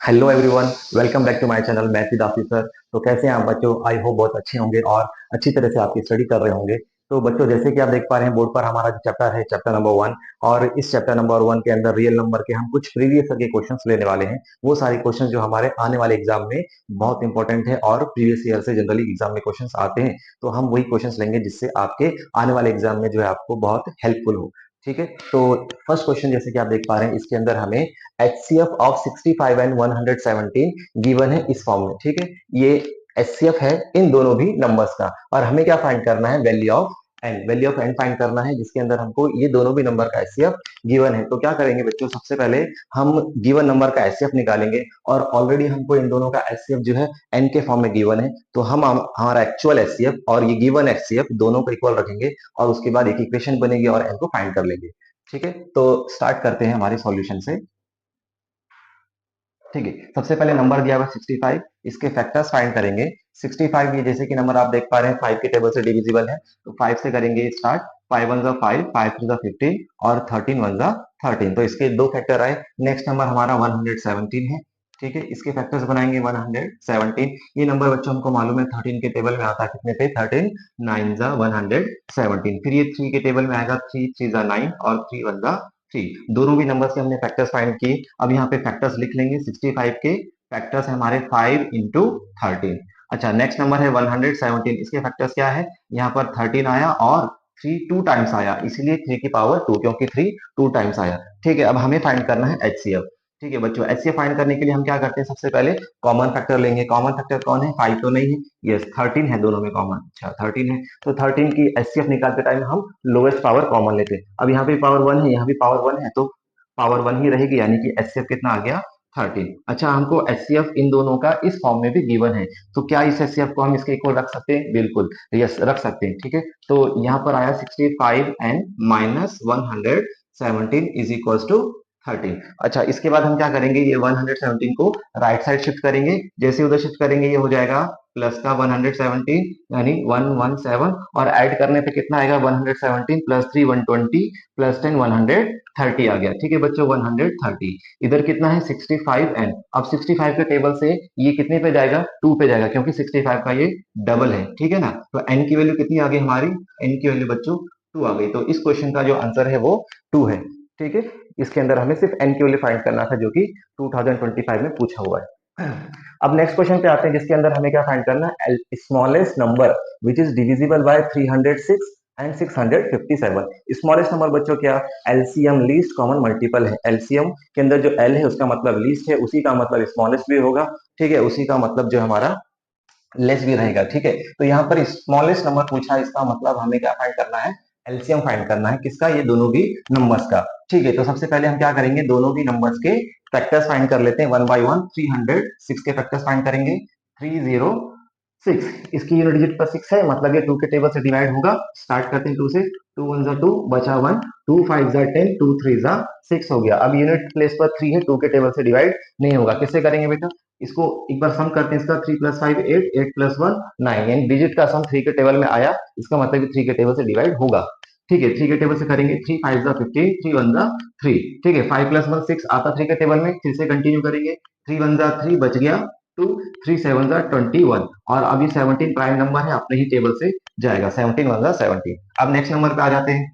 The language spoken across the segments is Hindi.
Hello everyone, welcome back to my channel. मैं सिद्ध ऑफिसर। तो कैसे हैं आप बच्चों? आई होप बहुत अच्छे होंगे और अच्छी तरह से आपकी स्टडी कर रहे होंगे। तो बच्चों, जैसे कि आप देख पा रहे हैं बोर्ड पर, हमारा जो चैप्टर है चैप्टर नंबर 1। और इस चैप्टर नंबर 1 के अंदर रियल नंबर के हम कुछ प्रीवियस के क्वेश्चंस लेने वाले हैं। वो सारे क्वेश्चंस जो हमारे आने वाले एग्जाम में बहुत इंपॉर्टेंट है और प्रीवियस ईयर से जनरली एग्जाम में क्वेश्चंस आते हैं। तो हम वही क्वेश्चंस लेंगे जिससे आपके आने वाले एग्जाम में जो है आपको बहुत हेल्पफुल हो। ठीक है, तो फर्स्ट क्वेश्चन जैसे कि आप देख पा रहे हैं, इसके अंदर हमें HCF ऑफ 65 एंड 117 गिवन है इस फॉर्म में। ठीक है, ये HCF है इन दोनों भी नंबर्स का, और हमें क्या फाइंड करना है? वैल्यू ऑफ एन फाइंड करना है, जिसके अंदर हमको ये दोनों भी नंबर का HCF गिवन है। तो क्या करेंगे बच्चों, सबसे पहले हम गिवन नंबर का HCF निकालेंगे। और ऑलरेडी हमको इन दोनों का HCF जो है एन के फॉर्म में गिवन है, तो हम हमारा एक्चुअल HCF और ये गिवन HCF दोनों को इक्वल रखेंगे, और उसके बाद एक इक्वेशन बनेगी और एन को फाइंड कर लेंगे। ठीक है, तो स्टार्ट करते हैं हमारे सॉल्यूशन से। ठीक है, सबसे पहले नंबर दिया हुआ 65, इसके फैक्टर्स फाइंड करेंगे। 65 ये जैसे कि नंबर आप देख पा रहे हैं 5 के टेबल से डिविजिबल है, तो 5 से करेंगे स्टार्ट। 5 वन जा 5, 5 थ्री जा 15 और 13 वन जा 13, तो इसके दो फैक्टर आए। नेक्स्ट नंबर हमारा 117 है। ठीक है, इसके फैक्टर्स बनाएंगे 117। ये नंबर बच्चों हमको मालूम है 13 के टेबल में आता है कितने पे? 13 9 जा 117। फिर ये 3 के टेबल में आएगा, 3 3 जा 9 और 3 1 जा 3। दोनों भी नंबर से हमने फैक्टर्स फाइंड किए। अब यहाँ पे फैक्टर्स लिख लेंगे। 65 के फैक्टर्स है हमारे 5 इंटू 13। अच्छा, नेक्स्ट नंबर है 117, इसके फैक्टर्स क्या है? यहाँ पर 13 आया और 3 टू टाइम्स आया, इसलिए 3 की पावर 2, क्योंकि 3 टू टाइम्स आया। ठीक है, अब हमें फाइंड करना है HCF। ठीक है बच्चों, HCF फाइंड करने के लिए हम क्या करते हैं? सबसे पहले कॉमन फैक्टर लेंगे। कॉमन फैक्टर कौन है? 5 तो नहीं है, यस 13 है दोनों में कॉमन। अच्छा 13 है, तो 13 की HCF निकालते टाइम हम लोवेस्ट पावर कॉमन लेते हैं। अब यहाँ पे पावर 1 है, यहाँ भी पावर 1 है, तो पावर 1 ही रहेगी, यानी कि HCF कितना आ गया? 13। अच्छा, हमको HCF इन दोनों का इस फॉर्म में भी गिवन है, तो क्या इस HCF को हम इसके इक्वल रख सकते हैं? बिल्कुल, यस रख सकते हैं। ठीक है, तो यहाँ पर आया 65 and minus 117 is equal to 13। अच्छा, इसके बाद हम क्या करेंगे? ये 117 को राइट साइड शिफ्ट करेंगे। जैसे उधर शिफ्ट करेंगे ये हो जाएगा प्लस का 117, यानी 117, और ऐड करने पे कितना आएगा? 117 प्लस 3 120 प्लस 10 130 आ गया। ठीक है बच्चों, 130। इधर कितना है? 65 एन। अब 65 के टेबल से ये कितने पे जाएगा? 2 पे जाएगा, क्योंकि 65 का ये डबल है। ठीक है ना, तो एन की वैल्यू कितनी आ गई हमारी? एन की वैल्यू बच्चों 2 आ गई, तो इस क्वेश्चन का जो आंसर है वो 2 है। ठीक है, इसके अंदर हमें सिर्फ एन की वैल्यू फाइंड करना था, जो कि 2025 में पूछा हुआ है। अब नेक्स्ट क्वेश्चन पे आते हैं, जिसके अंदर हमें क्या फाइंड करना है? Smallest number which is divisible by 306 and 657। Smallest number बच्चों क्या? एलसीएम, लीस्ट कॉमन मल्टीपल है। एलसीएम के अंदर जो एल है उसका मतलब लीस्ट है, उसी का मतलब स्मॉलेस्ट भी होगा। ठीक है, उसी का मतलब जो हमारा लेस भी रहेगा। ठीक है, तो यहाँ पर स्मॉलेस्ट नंबर पूछा है, इसका मतलब हमें क्या फाइंड करना है? एलसीएम फाइंड करना है। किसका? ये दोनों भी नंबर्स का। ठीक है, तो सबसे पहले हम क्या करेंगे? दोनों भी नंबर्स के फैक्टर्स फाइंड कर लेते हैं वन बाय वन। 306 के फैक्टर्स फाइंड करेंगे। 306, इसकी यूनिट डिजिट पर 6 है, मतलब ये 2 के टेबल से डिवाइड होगा। स्टार्ट करते हैं 2 से। 2 1 जा 2, बचा 1, 2 5 जा 10, 2 3 जा 6 हो गया। अब यूनिट प्लेस पर 3 है, 2 के टेबल से डिवाइड नहीं होगा। किससे करेंगे बेटा? इसको एक बार सम करते हैं। इसका 3 प्लस 5 8, 8 प्लस 1 9, यानी डिजिट का सम 3 के टेबल में आया, इसका मतलब 3 के टेबल से डिवाइड होगा। ठीक है, 3 के टेबल से करेंगे। 3 5 जा 15, 3 1 जा 3। ठीक है, 5 प्लस 1 6 आता 3 के टेबल में, 3 से कंटिन्यू करेंगे। 3 1 जा 3, बच गया 2, 3 7 जा 21, और अभी 17 प्राइम नंबर है, अपने ही टेबल से जाएगा। 17 1 जा 17। अब नेक्स्ट नंबर पे आ जाते हैं।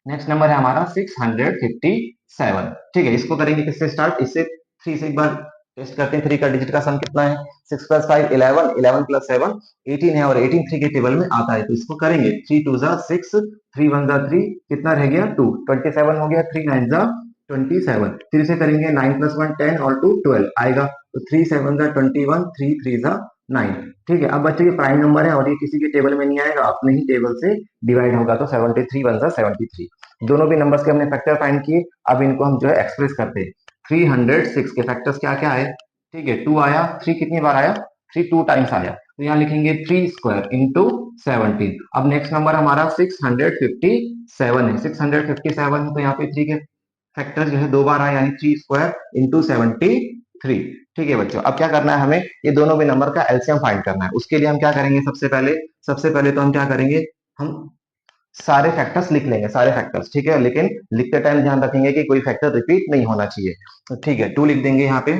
नेक्स्ट नंबर है हमारा 657। ठीक है, इसको करेंगे किससे स्टार्ट? इससे 3 से एक बार टेस्ट करते हैं। 3 का डिजिट का सम कितना है? 6 प्लस 5 11, 11 प्लस 7 18 है, और 18 3 के टेबल में आता है, तो इसको करेंगे। 3 2 जा 6, 3 1 जा 3, कितना रह गया? 2, 27 हो गया। 3 9 जा 27, फिर से करेंगे। 9 प्लस 1 10 और 2 12 आएगा, तो 3 7 जा 21, 3 3 जा 9। ठीक है, अब बच्चों ये प्राइम नंबर है और ये किसी के टेबल में नहीं आएगा, अपने ही टेबल से डिवाइड होगा, तो 73 1 जा 73। दोनों भी नंबर्स के हमने फैक्टर फाइंड किए। अब इनको हम जो है एक्सप्रेस करते हैं। 306 के फैक्टर्स क्या क्या है? ठीक है, 2 आया। 3 कितनी बार आया? 3 टू टाइम्स आया, तो यहाँ लिखेंगे 3 स्क्वायर इंटू 17। अब नेक्स्ट नंबर हमारा 657 है। 657 है, तो यहाँ पे 3 के फैक्टर जो है 2 बार आया, यानी 3 स्क्वायर इंटू 73। ठीक है बच्चों, अब क्या करना है? हमें ये दोनों भी नंबर का एलसीएम फाइंड करना है। उसके लिए हम क्या करेंगे? सबसे पहले तो हम क्या करेंगे? हम सारे फैक्टर्स लिख लेंगे, सारे फैक्टर्स। ठीक है, लेकिन लिखते टाइम ध्यान रखेंगे कि कोई फैक्टर रिपीट नहीं होना चाहिए। तो ठीक है, 2 लिख देंगे यहाँ पे।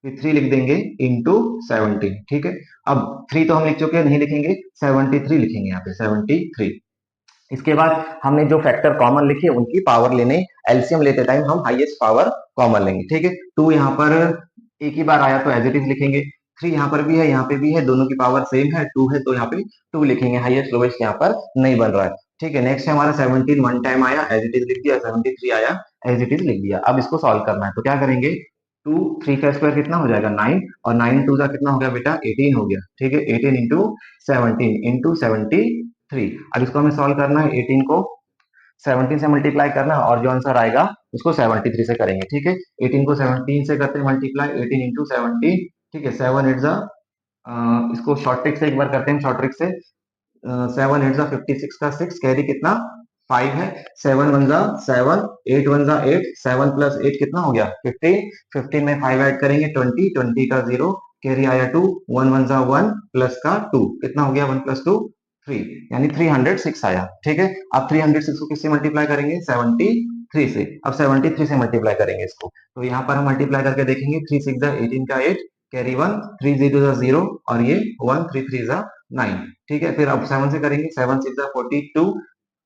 फिर 3 लिख देंगे इंटू 17। ठीक है, अब 3 तो हम लिख चुके हैं, नहीं लिखेंगे, 73 लिखेंगे यहाँ पे 73। इसके बाद हमने जो फैक्टर कॉमन लिखे उनकी पावर लेने, एलसीएम लेते टाइम हम हाईएस्ट पावर कॉमन लेंगे। ठीक है, 2 यहाँ पर एक ही बार आया तो एज इट इज लिखेंगे, 3 यहाँ पर भी है, यहाँ पे भी है, दोनों की पावर सेम है, 2 है तो यहाँ पे 2 लिखेंगे, हाईएस्ट लोवेस्ट यहाँ पर नहीं बन रहा है। ठीक है, नेक्स्ट है हमारा 17 वन टाइम आया, एज इट इज लिख दिया, 73 आया, एज इट इज लिख दिया। अब इसको सॉल्व करना है तो क्या करेंगे, 2 3 का स्क्वायर कितना हो जाएगा 9, और 9 2 का कितना हो गया बेटा 18 हो गया। ठीक है, 18 इंटू 17 इंटू 73। अब इसको हमें सॉल्व करना है, 18 को 17 से मल्टीप्लाई करना है, और जो आंसर आएगा उसको 73 से करेंगे। ठीक है, 18 को 17 से करते हैं मल्टीप्लाई, 18 इंटू 17। ठीक है, 7 एट जा, इसको शॉर्ट ट्रिक से एक बार करते हैं, शॉर्ट ट्रिक से 7 एट जा 56 का 6, कैरी कितना 5 है, 7 वन जा 7, 8 वन जा 8, 7 प्लस 8 कितना हो गया 15, 15 में 5 ऐड करेंगे 20, 20 का 0, कैरी आया 2, 1 वन जा 1 प्लस का 2 कितना हो गया 1 प्लस 2 3, यानी 306 आया। ठीक है, अब 306 को किससे मल्टीप्लाई करेंगे 73 से, अब 73 से मल्टीप्लाई करेंगे इसको, तो यहाँ पर हम मल्टीप्लाई करके देखेंगे, 3 6 जा 18 का 8, कैरी 1, 3 0 जा 0, और ये 1 3 3 जा 9। ठीक है, फिर अब 7 से करेंगे, 7 6 जा 42,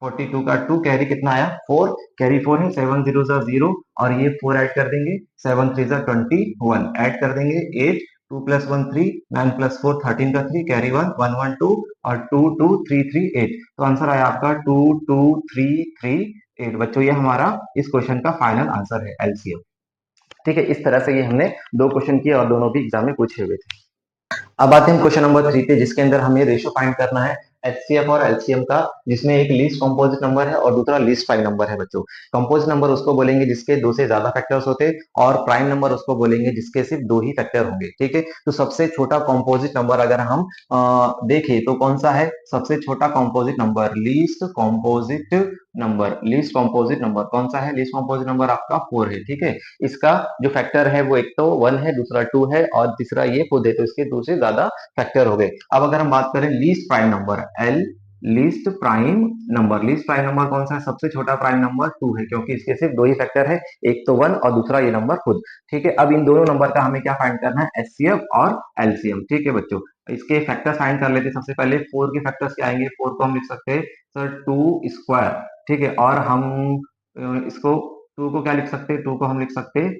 42 का 2, कैरी कितना आया 4, कैरी 4 है, 7 0 जा 0, और ये 4 ऐड कर देंगे, 7 3 जा 21 ऐड कर देंगे, 8 2 प्लस 1 3, 9 प्लस 4 13 का 3, कैरी 1 1 1 2, और 2 2 3 3 8, तो आंसर आया आपका 2 2 3 3 8। बच्चों ये हमारा इस क्वेश्चन का फाइनल आंसर है, एलसीएम। ठीक है, इस तरह से ये हमने दो क्वेश्चन किए और दोनों भी एग्जाम में पूछे हुए थे। अब आते हैं क्वेश्चन नंबर 3 पे, जिसके अंदर हमें रेशियो फाइंड करना है एचसीएफ और एलसीएम का, जिसमें एक लीस्ट कंपोजिट नंबर है और दूसरा लीस्ट प्राइम नंबर है। बच्चों, कंपोजिट नंबर उसको बोलेंगे जिसके दो से ज्यादा फैक्टर्स होते हैं, और प्राइम नंबर उसको बोलेंगे जिसके सिर्फ दो ही फैक्टर होंगे। ठीक है, तो सबसे छोटा कंपोजिट नंबर अगर हम देखें तो कौन सा है, सबसे छोटा composite number, least composite number, least composite number कौन सा है, लीस्ट कंपोजिट नंबर आपका 4 है। ठीक है, इसका जो फैक्टर है वो एक तो 1 है, दूसरा 2 है, और तीसरा ये खुद है, तो इसके दो से ज्यादा फैक्टर हो गए। अब अगर हम बात करें least prime number, L least prime number, least prime number कौन सा है, सबसे छोटा प्राइम नंबर 2 है, क्योंकि इसके सिर्फ दो ही फैक्टर है, एक तो 1 और दूसरा ये नंबर खुद। ठीक है, अब इन दोनों नंबर का हमें क्या फाइंड करना है, एचसीएफ और एलसीएम। ठीक है बच्चों, इसके फैक्टर्स फाइंड कर लेते हैं। सबसे पहले 4 के फैक्टर्स क्या आएंगे, 4 को हम लिख सकते हैं सर 2 स्क्वायर। ठीक है, और हम इसको 2 को क्या लिख सकते हैं, 2 को हम लिख सकते हैं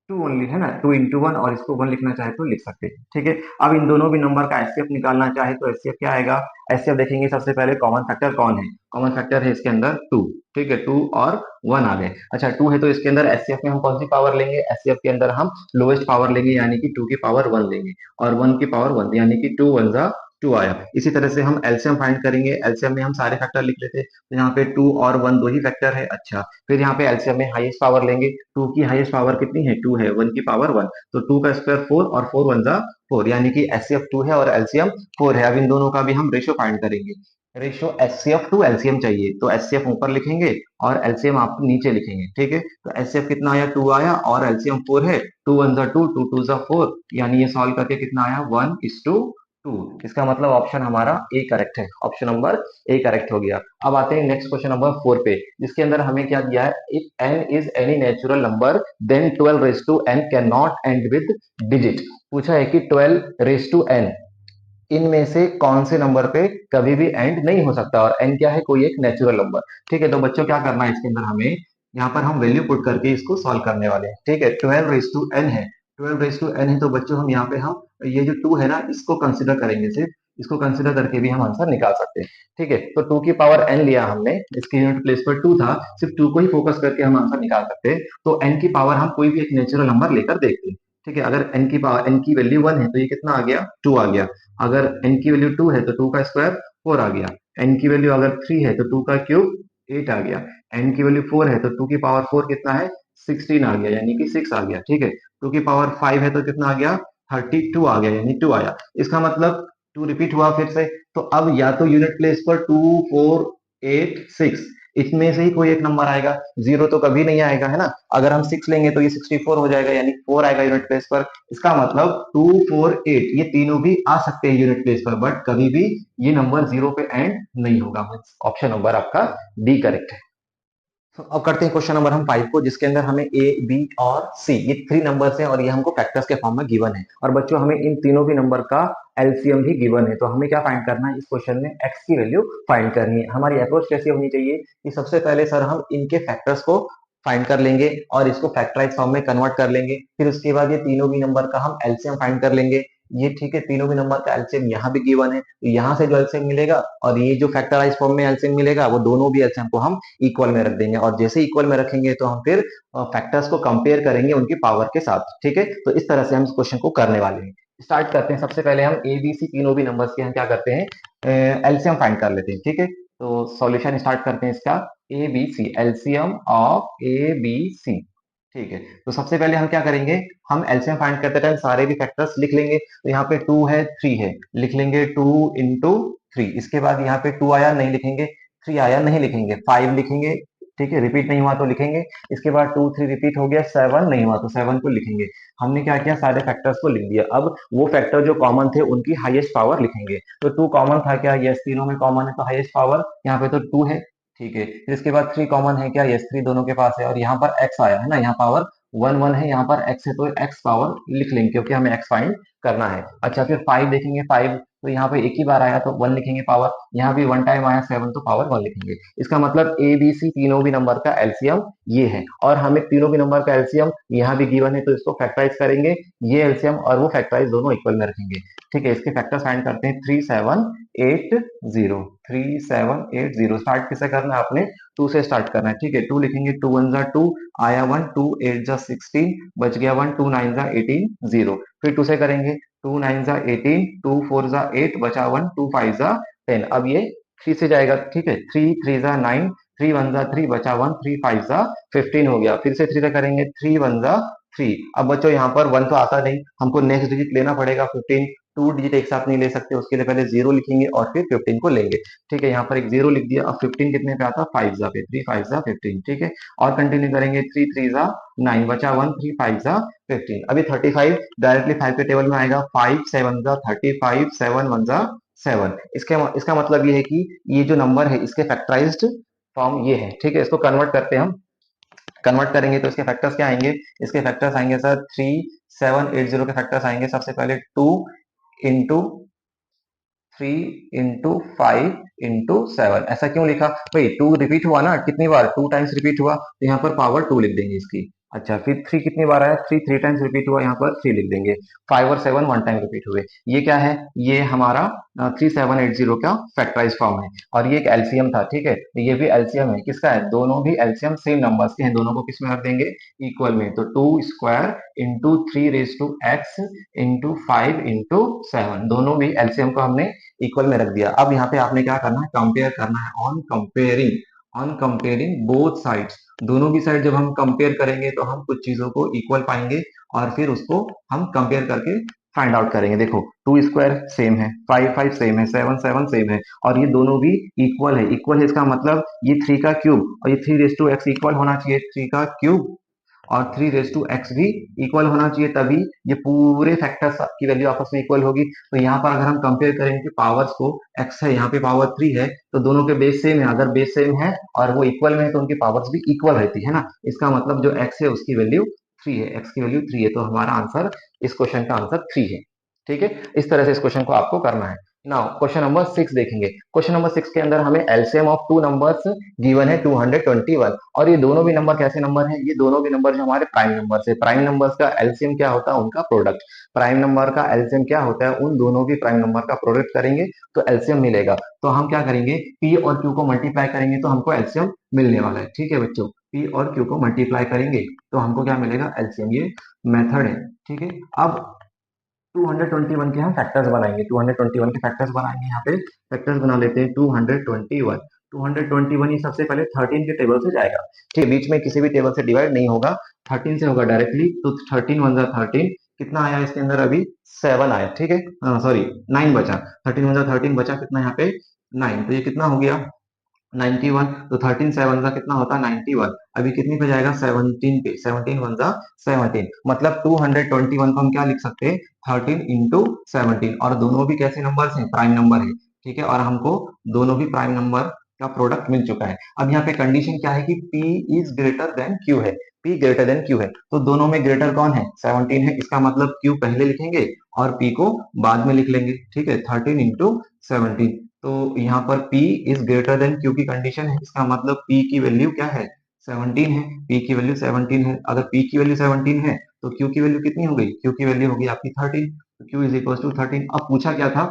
2 ओनली, है ना, 2 इंटू 1, और इसको 1 लिखना चाहे तो लिख सकते हैं। ठीक है, अब इन दोनों भी नंबर का एचसीएफ निकालना चाहे तो एचसीएफ क्या आएगा, एचसीएफ देखेंगे सबसे पहले कॉमन फैक्टर कौन है, कॉमन फैक्टर है इसके अंदर 2। ठीक है, 2 और 1 आ गए। अच्छा, 2 है तो इसके अंदर एचसीएफ में हम कौन सी पावर लेंगे, एचसीएफ के अंदर हम लोएस्ट पावर लेंगे, यानी कि 2 की पावर 1 लेंगे, और 1 की पावर 1, यानी कि 2 1 जा 2 आया। इसी तरह से हम एलसीएम फाइंड करेंगे, एलसीएम में हम सारे फैक्टर लिख लेते हैं, तो यहाँ पे 2 और 1 दो ही फैक्टर है। अच्छा, फिर यहाँ पे एलसीएम में हाईएस्ट पावर लेंगे, 2 की हाईएस्ट पावर कितनी है 2 है, 1 की पावर 1, तो 2 का स्क्वायर 4, और 4 1 जा 4, यानी कि एचसीएफ 2 है और एलसीएम 4 है। अब इन दोनों का भी हम रेशियो फाइंड करेंगे, रेशियो एचसीएफ टू एलसीएम चाहिए, तो एचसीएफ ऊपर लिखेंगे और एलसीएम आप नीचे लिखेंगे। ठीक है, तो एचसीएफ कितना आया 2 आया, और एलसीएम 4 है, 2 1 जा 2, 2 2 जा 4, यानी ये सॉल्व करके कितना आया 1:2। इसका मतलब ऑप्शन हमारा ए करेक्ट है, ऑप्शन नंबर ए करेक्ट हो गया। अब आते हैं नेक्स्ट क्वेश्चन नंबर 4 पे, जिसके अंदर हमें क्या दिया है, if n is any natural number then 12 raise to n can not end with digit. पूछा है कि 12 रेज टू n इनमें से कौन से नंबर पे कभी भी एंड नहीं हो सकता, और n क्या है, कोई एक नेचुरल नंबर। ठीक है, तो बच्चों क्या करना है, इसके अंदर हमें यहाँ पर हम वैल्यू पुट करके इसको सॉल्व करने वाले हैं। ठीक है, 12 रेज टू n है, 12 रेज टू n है, तो बच्चों हम यहाँ पे हम ये जो 2 है ना इसको कंसिडर करेंगे, सिर्फ इसको कंसिडर करके भी हम आंसर निकाल सकते हैं। ठीक है, तो 2 की पावर n लिया हमने, इसके यूनिट प्लेस पर 2 था, सिर्फ 2 को ही फोकस करके हम आंसर निकाल सकते हैं। तो n की पावर हम कोई भी एक नेचुरल नंबर लेकर देखते हैं। ठीक है, अगर n की पावर, n की वैल्यू 1 है तो ये कितना आ गया 2 आ गया, अगर n की वैल्यू 2 है तो 2 का स्क्वायर 4 आ गया, n की वैल्यू अगर 3 है तो 2 का क्यूब 8 आ गया, n की वैल्यू 4 है तो 2 की पावर 4 कितना है 16 आ गया, यानी कि 6 आ गया। ठीक है, 2 की पावर 5 है तो कितना आ गया 32 आ गया, यानी 2 आया। इसका मतलब 2 रिपीट हुआ फिर से, तो अब या तो यूनिट प्लेस पर 2 4 8 6 इसमें से ही कोई एक नंबर आएगा, जीरो तो कभी नहीं आएगा, है ना। अगर हम 6 लेंगे तो ये 64 हो जाएगा, यानी 4 आएगा यूनिट प्लेस पर। इसका मतलब 2 4 8 ये तीनों भी आ सकते हैं यूनिट प्लेस पर, बट कभी भी ये नंबर जीरो पे एंड नहीं होगा। ऑप्शन नंबर आपका डी करेक्ट है। तो अब करते हैं क्वेश्चन नंबर हम 5 को, जिसके अंदर हमें ए बी और सी ये 3 नंबर्स हैं और ये हमको फैक्टर्स के फॉर्म में गिवन है। और बच्चों हमें इन तीनों भी नंबर का एलसीएम भी गिवन है। तो हमें क्या फाइंड करना है इस क्वेश्चन में, एक्स की वैल्यू फाइंड करनी है। हमारी अप्रोच कैसी होनी चाहिए कि सबसे पहले सर हम इनके फैक्टर्स को फाइंड कर लेंगे और इसको फैक्टराइज फॉर्म में कन्वर्ट कर लेंगे। फिर उसके बाद ये तीनों भी नंबर का हम एलसीएम फाइंड कर लेंगे। ये ठीक है, तीनों भी नंबर का एलसीएम यहाँ भी गिवन है, तो यहाँ से जो एलसीएम मिलेगा और ये जो फैक्टराइज फॉर्म में एलसीएम मिलेगा वो दोनों भी एलसीएम को हम इक्वल में रख देंगे। और जैसे इक्वल में रखेंगे तो हम फिर फैक्टर्स को कंपेयर करेंगे उनकी पावर के साथ। ठीक है, तो इस तरह से हम इस क्वेश्चन को करने वाले हैं। स्टार्ट करते हैं। सबसे पहले हम ए बी सी तीनों भी नंबर्स के हम क्या करते हैं, एलसीएम फाइंड कर लेते हैं। ठीक है, तो सॉल्यूशन स्टार्ट करते हैं इसका। A B C, LCM of A B C. ठीक है, तो सबसे पहले हम क्या करेंगे, हम एलसीएम फाइंड करते टाइम सारे भी फैक्टर्स लिख लेंगे। तो यहाँ पे 2 है, 3 है, लिख लेंगे 2 इंटू 3। इसके बाद यहाँ पे 2 आया नहीं लिखेंगे, 3 आया नहीं लिखेंगे, 5 लिखेंगे। ठीक है, रिपीट नहीं हुआ तो लिखेंगे। इसके बाद 2 3 रिपीट हो गया, 7 नहीं हुआ तो 7 को लिखेंगे। हमने क्या किया, सारे फैक्टर्स को लिख दिया। अब वो फैक्टर जो कॉमन थे उनकी हाईएस्ट पावर लिखेंगे। तो 2 कॉमन था क्या, यस, तीनों में कॉमन है तो हाईएस्ट पावर यहाँ पे तो 2 है। ठीक है, फिर इसके बाद 3 कॉमन है क्या, यस, 3 दोनों के पास है। और यहाँ पर x आया है ना, यहाँ पावर 1 1 है, यहाँ पर x है तो x पावर लिख लेंगे क्योंकि हमें x फाइंड करना है। अच्छा, फिर 5 देखेंगे, 5 तो यहाँ पे एक ही बार आया तो 1 लिखेंगे पावर। यहाँ भी 1 टाइम आया 7 तो पावर 1 लिखेंगे। इसका मतलब ए बी सी तीनों भी नंबर का एलसीएम ये है। और हमें तीनों भी नंबर का एलसीएम यहाँ भी गिवन है तो इसको फैक्टराइज करेंगे। ये एलसीएम और वो फैक्टराइज दोनों इक्वल में रखेंगे। ठीक है, इसके फैक्टर्स फाइंड करते हैं। 3780, 3780। स्टार्ट किससे करना है आपने, 2 से स्टार्ट करना है। ठीक है, 2 लिखेंगे, 2 1 जा 2 आया 1, 2 8 जा 16 बच गया 1, 2 9 जा 18 0। फिर 2 से करेंगे, 2 9 जा 18, 2 4 जा 8 बचा 1, 2 5 जा 10। अब ये 3 से जाएगा। ठीक है, 3 3 जा 9, 3 1 जा 3 बचा 1, 3 5 जा 15 हो गया। फिर से 3 से करेंगे, 3 1 जा 3। अब बच्चों यहाँ पर 1 तो आता नहीं, हमको नेक्स्ट डिजिट लेना पड़ेगा 15। 2 डिजिट एक साथ नहीं ले सकते, उसके लिए पहले 0 लिखेंगे और फिर 15 को लेंगे। ठीक है, यहाँ पर एक 0 लिख दिया। अब 15 कितने पे आता, 5 जा पे, 3 5 जा 15। ठीक है, और कंटिन्यू करेंगे, 3 3 जा 9 बचा 1, 3 5 जा 15। अभी 35 डायरेक्टली 5 के टेबल में आएगा, 5 7 जा 35, 7 1 जा 7। इसका मतलब ये है कि ये जो नंबर है इसके फैक्टराइज्ड फॉर्म ये है। ठीक है, इसको कन्वर्ट करते हैं हम। कन्वर्ट करेंगे तो इसके फैक्टर्स क्या आएंगे, इसके फैक्टर्स आएंगे सर 3780 के फैक्टर्स आएंगे। सबसे पहले 2 इंटू 3 इंटू 5 इंटू 7। ऐसा क्यों लिखा भाई, 2 रिपीट हुआ ना कितनी बार, 2 टाइम्स रिपीट हुआ तो यहाँ पर पावर 2 लिख देंगे इसकी। अच्छा, फिर 3 कितनी बार आया, 3 3 टाइम्स रिपीट हुआ, यहाँ पर 3 लिख देंगे। 5 और 7 1 टाइम रिपीट हुए। ये क्या है, ये हमारा 3780 का फैक्टराइज फॉर्म है। और ये एक एलसीएम था। ठीक है, तो ये भी एलसीएम है, किसका है, दोनों भी एलसीएम सेम नंबर्स के हैं, दोनों को किस में रख देंगे, इक्वल में। तो 2 square into 3 raise to x into 5 into 7, दोनों भी एलसीएम को हमने इक्वल में रख दिया। अब यहाँ पे आपने क्या करना है, कंपेयर करना है। ऑन कंपेयरिंग बोथ साइड्स, दोनों की साइड जब हम कंपेयर करेंगे तो हम कुछ चीजों को इक्वल पाएंगे और फिर उसको हम कंपेयर करके फाइंड आउट करेंगे। देखो, 2 स्क्वायर सेम है, 5 5 सेम है, 7 7 सेम है, और ये दोनों भी इक्वल है। इक्वल है इसका मतलब ये 3 का क्यूब और ये 3 रेज टू एक्स इक्वल होना चाहिए। 3 का क्यूब और 3 रेज टू एक्स भी इक्वल होना चाहिए, तभी ये पूरे फैक्टर्स की वैल्यू आपस में इक्वल होगी। तो यहाँ पर अगर हम कंपेयर करें कि पावर्स को, एक्स है यहाँ पे पावर 3 है तो दोनों के बेस सेम है। अगर बेस सेम है और वो इक्वल में है तो उनकी पावर्स भी इक्वल रहती है ना। इसका मतलब जो एक्स है उसकी वैल्यू 3 है, एक्स की वैल्यू 3 है, तो हमारा आंसर, इस क्वेश्चन का आंसर 3 है। ठीक है, इस तरह से इस क्वेश्चन को आपको करना है। नाउ क्वेश्चन नंबर 6 देखेंगे। क्वेश्चन नंबर 6 के अंदर हमें LCM of two numbers given है 221। और ये दोनों भी नंबर कैसे नंबर हैं, ये दोनों भी नंबर जो हमारे प्राइम नंबर्स है। प्राइम नंबर्स का एलसीएम क्या होता है, उनका प्रोडक्ट। प्राइम नंबर का एलसीएम क्या होता है, उन दोनों भी प्राइम नंबर का प्रोडक्ट करेंगे तो एलसीएम मिलेगा। तो हम क्या करेंगे, पी और क्यू को मल्टीप्लाई करेंगे तो हमको एलसीएम मिलने वाला है। ठीक है बच्चों, पी और क्यू को मल्टीप्लाई करेंगे तो हमको क्या मिलेगा, एलसीएम। ये मेथड है। ठीक है, अब 221 के हम फैक्टर्स बनाएंगे, 221 के फैक्टर्स बनाएंगे। यहाँ पे फैक्टर्स बना लेते हैं। 221, 221 ये सबसे पहले 13 के टेबल से जाएगा। ठीक है, बीच में किसी भी टेबल से डिवाइड नहीं होगा, 13 से होगा डायरेक्टली। तो 13 वन जा 13, कितना आया इसके अंदर, अभी 7 आया। ठीक है, सॉरी 9 बचा, 13 वन जा 13 बचा, कितना यहाँ पे 9, तो ये कितना हो गया 91। तो 13 7 का कितना होता है 91। अभी कितनी पे जाएगा, 17 पे, 17 वन जा 17। मतलब 221 को हम क्या लिख सकते हैं, 13 इंटू 17। और दोनों भी कैसे नंबर हैं, प्राइम नंबर है। ठीक है, और हमको दोनों भी प्राइम नंबर का प्रोडक्ट मिल चुका है। अब यहाँ पे कंडीशन क्या है कि P is greater than Q है, P ग्रेटर देन Q है, तो दोनों में ग्रेटर कौन है, 17 है, इसका मतलब Q पहले लिखेंगे और P को बाद में लिख लेंगे, ठीक है, 13 इंटू 17। तो यहाँ पर P is greater than Q की कंडीशन है, इसका मतलब P की वैल्यू क्या है, 17 है, P की वैल्यू 17 है। अगर P की वैल्यू 17 है तो Q की वैल्यू कितनी हो गई, Q की वैल्यू होगी आपकी 13, तो Q इज इक्वल टू 13। अब पूछा क्या था,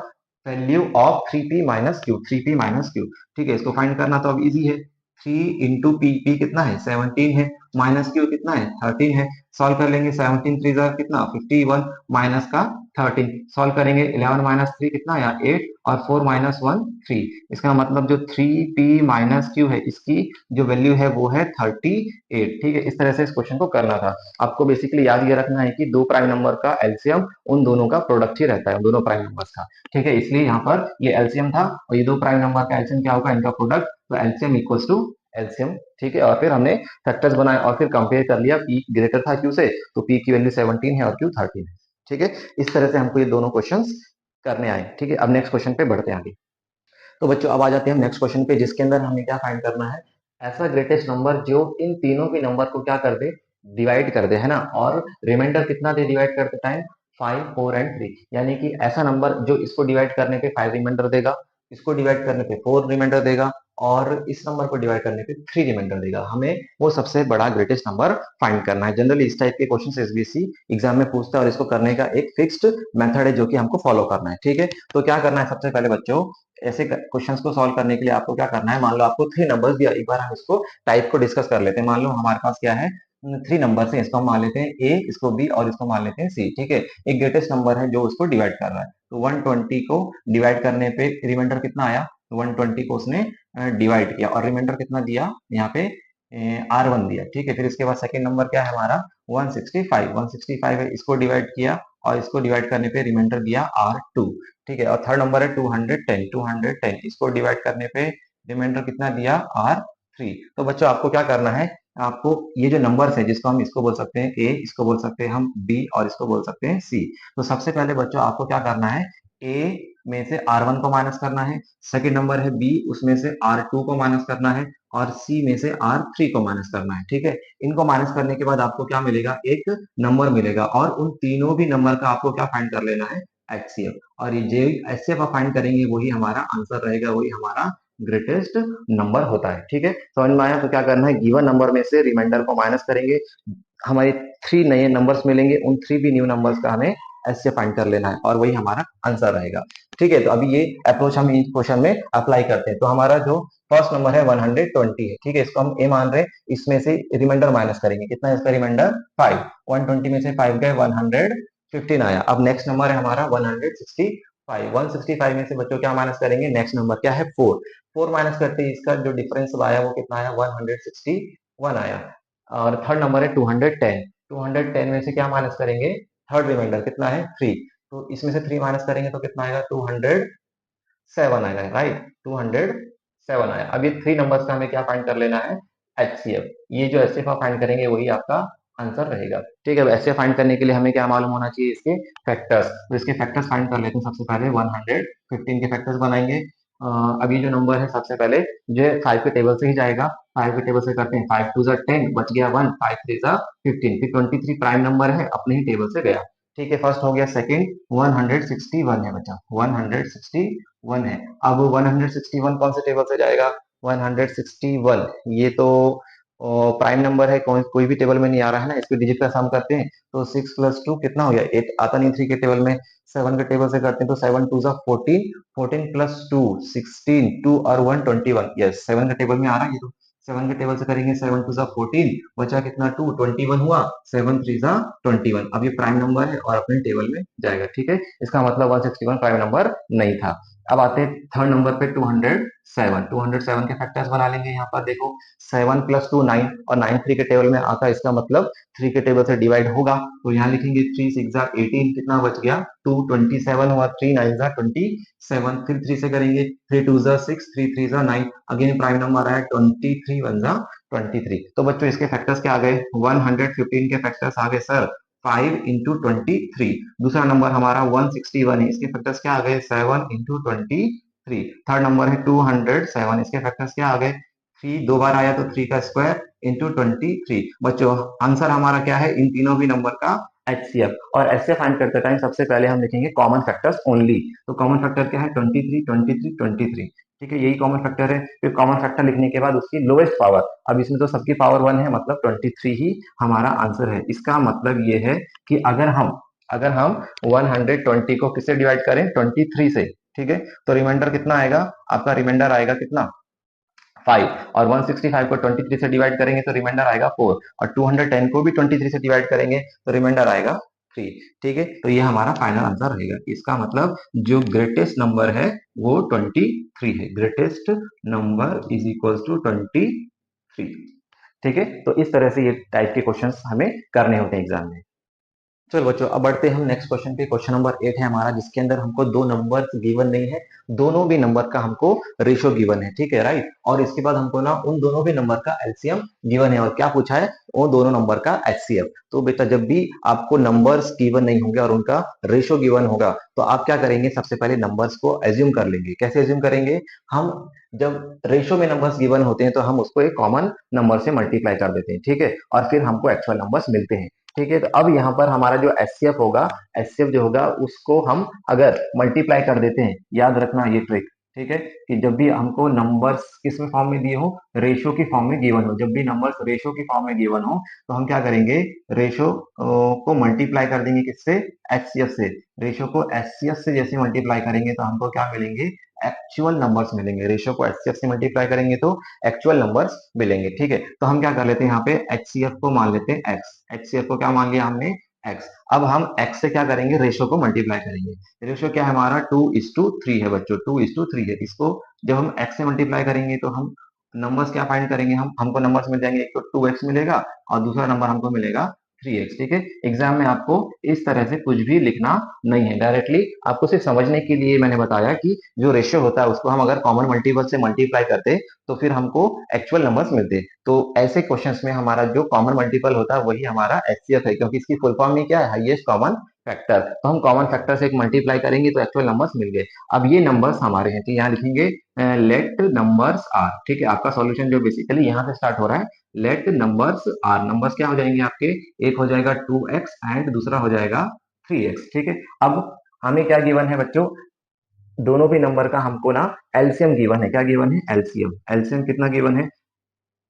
value of 3P minus Q, 3P minus Q, ठीक है, इसको फाइंड करना तो अब इजी है, 3 इंटू पी, पी कितना है 17 है, माइनस क्यू कितना है 13 है, सॉल्व कर लेंगे, 17 3 जा कितना 51, माइनस का 13, सॉल्व करेंगे, 11 माइनस 3 कितना आया 8, और 4 माइनस 1 3, इसका मतलब जो 3P माइनस क्यू है इसकी जो वैल्यू है वो है 38, ठीक है। इस तरह से इस क्वेश्चन को करना था। आपको बेसिकली याद ये रखना है कि दो प्राइम नंबर का एलसीएम उन दोनों का प्रोडक्ट ही रहता है, उन दोनों प्राइम नंबर्स का, ठीक है, इसलिए यहाँ पर ये एलसीएम था और ये दो प्राइम नंबर का एलसीएम क्या होगा, इनका प्रोडक्ट, तो एलसीएम इक्वल्स टू एलसीएम, ठीक है। और फिर हमने फैक्टर्स बनाए और फिर कंपेयर कर लिया, पी ग्रेटर था क्यू से, तो पी की वैल्यू 17 है और क्यू 13 है, ठीक है। इस तरह से हमको ये दोनों क्वेश्चंस करने आए, ठीक है। अब नेक्स्ट क्वेश्चन पे बढ़ते हैं आगे। तो बच्चों अब आ जाते हैं हम नेक्स्ट क्वेश्चन पे, जिसके अंदर हमें क्या फाइंड करना है, ऐसा ग्रेटेस्ट नंबर जो इन तीनों के नंबर को क्या कर दे, डिवाइड कर दे, है ना, और रिमाइंडर कितना दे डिवाइड करते टाइम, 5 4 एंड 3, यानी कि ऐसा नंबर जो इसको डिवाइड करने पे 5 रिमाइंडर देगा, इसको डिवाइड करने पे 4 रिमाइंडर देगा, और इस नंबर को डिवाइड करने पे 3 रिमाइंडर देगा। हमें वो सबसे बड़ा ग्रेटेस्ट नंबर फाइंड करना है। जनरली इस टाइप के क्वेश्चन एसबीएसई एग्जाम में पूछता है और इसको करने का एक फिक्स्ड मेथड है जो कि हमको फॉलो करना है, ठीक है। तो क्या करना है, सबसे पहले बच्चों ऐसे क्वेश्चंस को सॉल्व करने के लिए आपको क्या करना है, मान लो आपको 3 नंबर्स दिया, एक बार हम इसको टाइप को डिस्कस कर लेते हैं। मान लो हमारे पास क्या है, 3 नंबर है, इसको हम मान लेते हैं ए, इसको बी और इसको मान लेते हैं सी, ठीक है। एक ग्रेटेस्ट नंबर है जो उसको डिवाइड कर रहा है, तो 120 को डिवाइड करने पे रिमाइंडर कितना आया, तो 120 को उसने डिवाइड किया और रिमाइंडर कितना दिया यहाँ पे, R1 दिया, ठीक है। फिर इसके बाद सेकंड नंबर क्या है हमारा, 165, 165 है, इसको डिवाइड किया और इसको डिवाइड करने पे रिमाइंडर दिया R2, ठीक है। और थर्ड नंबर है 210, 210 इसको डिवाइड करने पे रिमाइंडर कितना दिया R3। तो बच्चों आपको क्या करना है, आपको ये जो नंबर्स है जिसको हम इसको बोल सकते हैं ए, इसको बोल सकते हैं हम बी और इसको बोल सकते हैं सी। तो सबसे पहले बच्चों आपको क्या करना है, ए में से R1 को माइनस करना है, सेकंड नंबर है बी, उसमें से R2 को माइनस करना है, और सी में से R3 को माइनस करना है, ठीक है। इनको माइनस करने के बाद आपको क्या मिलेगा, एक नंबर मिलेगा, और उन तीनों भी नंबर का आपको क्या फाइंड कर लेना है, एचसीएफ, और ये जो एचसीएफ आप फाइंड करेंगे वही हमारा आंसर रहेगा, वही हमारा ग्रेटेस्ट नंबर होता है, ठीक है। समझ में आया। तो क्या करना है, गिवन नंबर में से रिमाइंडर को माइनस करेंगे, हमारे 3 नए नंबर्स मिलेंगे, उन 3 भी न्यू नंबर्स का हमें ऐसे फाइंड कर लेना है और वही हमारा आंसर रहेगा, ठीक है। तो अभी ये अप्रोच हम इस क्वेश्चन में अप्लाई करते हैं। तो हमारा जो फर्स्ट नंबर है 120 है, ठीक है, इसको हम ए मान रहे हैं, इसमें से रिमाइंडर माइनस करेंगे, कितना है इसका रिमाइंडर 5, 120 में से 5 गए 115 आया। अब नेक्स्ट नंबर है हमारा 165, 165 में से बच्चों क्या माइनस करेंगे, नेक्स्ट नंबर क्या है 4, 4 माइनस करते ही इसका जो डिफरेंस आया वो कितना आया 161 आया। और थर्ड नंबर है 210, 210 में से क्या माइनस करेंगे, थर्ड रिमाइंडर कितना है 3, तो इसमें से 3 माइनस करेंगे तो कितना आएगा 207 आएगा, राइट, 207 आया। अब ये 3 नंबर्स का हमें क्या फाइंड कर लेना है, एचसीएफ, ये जो एचसीएफ आप फाइंड करेंगे वही आपका आंसर रहेगा, ठीक है। एचसीएफ फाइंड करने के लिए हमें क्या मालूम होना चाहिए, इसके फैक्टर्स, तो इसके फैक्टर्स फाइंड कर लेते हैं। सबसे पहले 115 के फैक्टर्स बनाएंगे। अब ये जो नंबर है सबसे पहले जो 5 के टेबल से ही जाएगा, 5 के टेबल से करते हैं, 5 2 10 बच गया 1, 5 3 15, फिर 23 प्राइम नंबर है अपने ही टेबल से गया, ठीक है, फर्स्ट हो गया। सेकंड 161 है बचा, 161 है। अब 161 कौन से टेबल से जाएगा, 161 ये तो प्राइम नंबर है, कोई भी टेबल में नहीं आ रहा है ना, इसके डिजिट का सम करते हैं तो 6 प्लस 2 कितना हो गया 8, आता नहीं 3 के टेबल में, 7 के टेबल से करते हैं तो 7 2 14, 14 प्लस 2 16, 2 और 1 21, यस 7 के टेबल में आ रहा है ये तो, 7 के टेबल से करेंगे, 7 2 14, बचा कितना 2, 21 हुआ, 7 3 21। अब ये प्राइम नंबर है और अपने टेबल में जाएगा, ठीक है, इसका मतलब 161 प्राइम नंबर नहीं था। अब आते हैं थर्ड नंबर पे 207, 207 के फैक्टर्स बना लेंगे। यहाँ पर देखो 7 प्लस 2 9, और 9 3 के टेबल में आता है, इसका मतलब 3 के टेबल से डिवाइड होगा, तो यहाँ लिखेंगे 3 6 18, कितना बच गया 2, 27 हुआ, 3 9 27, फिर 3 से करेंगे, 3 2 6, 3 3 9, अगेन प्राइम नंबर आया 23 1 23। तो बच्चों इसके फैक्टर्स क्या आ गए, 115 के फैक्टर्स आ गए सर 5 इंटू 23। दूसरा नंबर हमारा 161 है, इसके फैक्टर्स क्या आ गए 7 इंटू 23, 3। थर्ड नंबर है 207, इसके फैक्टर्स क्या आ गए? 3 दो बार आया तो 3 का स्क्वायर इंटू 23। बच्चों आंसर हमारा क्या है इन तीनों भी नंबर का? एचसीएफ। और एचसीएफ फाइंड करते टाइम सबसे पहले हम लिखेंगे कॉमन फैक्टर्स ओनली। तो कॉमन फैक्टर क्या है? 23, 23, 23। ठीक है, यही कॉमन फैक्टर है। फिर कॉमन फैक्टर लिखने के बाद उसकी लोएस्ट पावर, अब इसमें तो सबकी पावर 1 है, मतलब 23 ही हमारा आंसर है। इसका मतलब ये है कि अगर हम 120 को किससे डिवाइड करें? 23 से। ठीक है, तो रिमाइंडर कितना आएगा? आपका रिमाइंडर आएगा कितना? 5। और 165 को 23 से डिवाइड करेंगे तो रिमाइंडर आएगा 4। और 210 को भी 23 से डिवाइड करेंगे तो रिमाइंडर आएगा 3। ठीक है, तो ये हमारा फाइनल आंसर रहेगा। इसका मतलब जो ग्रेटेस्ट नंबर है वो 23 है। Greatest number is equal to 23। ठीक है, तो इस तरह से ये टाइप के क्वेश्चंस हमें करने होते हैं एग्जाम में। चलो बच्चों, अब बढ़ते हैं हम नेक्स्ट क्वेश्चन पे। क्वेश्चन नंबर 8 है हमारा, जिसके अंदर हमको दो नंबर गिवन नहीं है, दोनों भी नंबर का हमको रेशो गिवन है। ठीक है, राइट। और इसके बाद हमको ना उन दोनों भी नंबर का एलसीएम गिवन है, और क्या पूछा है? वो दोनों नंबर का एचसीएफ। तो बेटा जब भी आपको नंबर्स गिवन नहीं होंगे और उनका रेशो गिवन होगा तो आप क्या करेंगे? सबसे पहले नंबर्स को एज्यूम कर लेंगे। कैसे एज्यूम करेंगे? हम जब रेशो में नंबर्स गिवन होते हैं तो हम उसको एक कॉमन नंबर से मल्टीप्लाई कर देते हैं। ठीक है, और फिर हमको एक्चुअल नंबर्स मिलते हैं। ठीक है, तो अब यहाँ पर हमारा जो एचसीएफ होगा, एचसीएफ जो होगा उसको हम अगर मल्टीप्लाई कर देते हैं, याद रखना ये ट्रिक। ठीक है, कि जब भी हमको नंबर्स किस में फॉर्म में दिए हो? रेशो की फॉर्म में गिवन हो। जब भी नंबर्स रेशो की फॉर्म में गिवन हो तो हम क्या करेंगे? रेशो को मल्टीप्लाई कर देंगे किससे? एचसीएफ से। रेशो को एचसीएफ से जैसे मल्टीप्लाई करेंगे तो हमको क्या मिलेंगे? एक्चुअल नंबर्स मिलेंगे। रेशो को एचसीएफ से मल्टीप्लाई करेंगे तो एक्चुअल नंबर्स मिलेंगे। ठीक है, तो हम क्या कर लेते हैं यहाँ पे? एचसीएफ को मान लेते हैं एक्स। एचसीएफ को क्या मान लिया हमने? एक्स। अब हम एक्स से क्या करेंगे? रेशो को मल्टीप्लाई करेंगे। रेशो क्या है हमारा? 2:3 है बच्चों, 2:3 है। इसको जब हम एक्स से मल्टीप्लाई करेंगे तो हम नंबर्स क्या फाइंड करेंगे? हमको नंबर्स मिल जाएंगे, एक तो 2x मिलेगा और दूसरा नंबर हमको मिलेगा 3x। ठीक है, एग्जाम में आपको इस तरह से कुछ भी लिखना नहीं है, डायरेक्टली आपको सिर्फ समझने के लिए मैंने बताया कि जो रेशियो होता है उसको हम अगर कॉमन मल्टीपल से मल्टीप्लाई करते तो फिर हमको एक्चुअल नंबर्स मिलते। तो ऐसे क्वेश्चंस में हमारा जो कॉमन मल्टीपल होता है वही हमारा एचसीएफ है, क्योंकि इसकी फुल फॉर्म में क्या है? Highest common factor. तो हम कॉमन फैक्टर से एक मल्टीप्लाई करेंगे तो एक्चुअल नंबर्स मिल गए। अब ये नंबर्स हमारे हैं, तो यहाँ लिखेंगे लेट नंबर्स आर। ठीक है, आपका सॉल्यूशन जो बेसिकली यहाँ से स्टार्ट हो रहा है, लेट नंबर्स आर। नंबर्स क्या हो जाएंगे आपके? एक हो जाएगा 2x एंड दूसरा हो जाएगा 3x। ठीक है, अब हमें क्या गिवन है बच्चों? दोनों भी नंबर का हमको ना एलसीएम गिवन है। क्या गिवन है? एलसीएम। एलसीएम कितना गिवन है?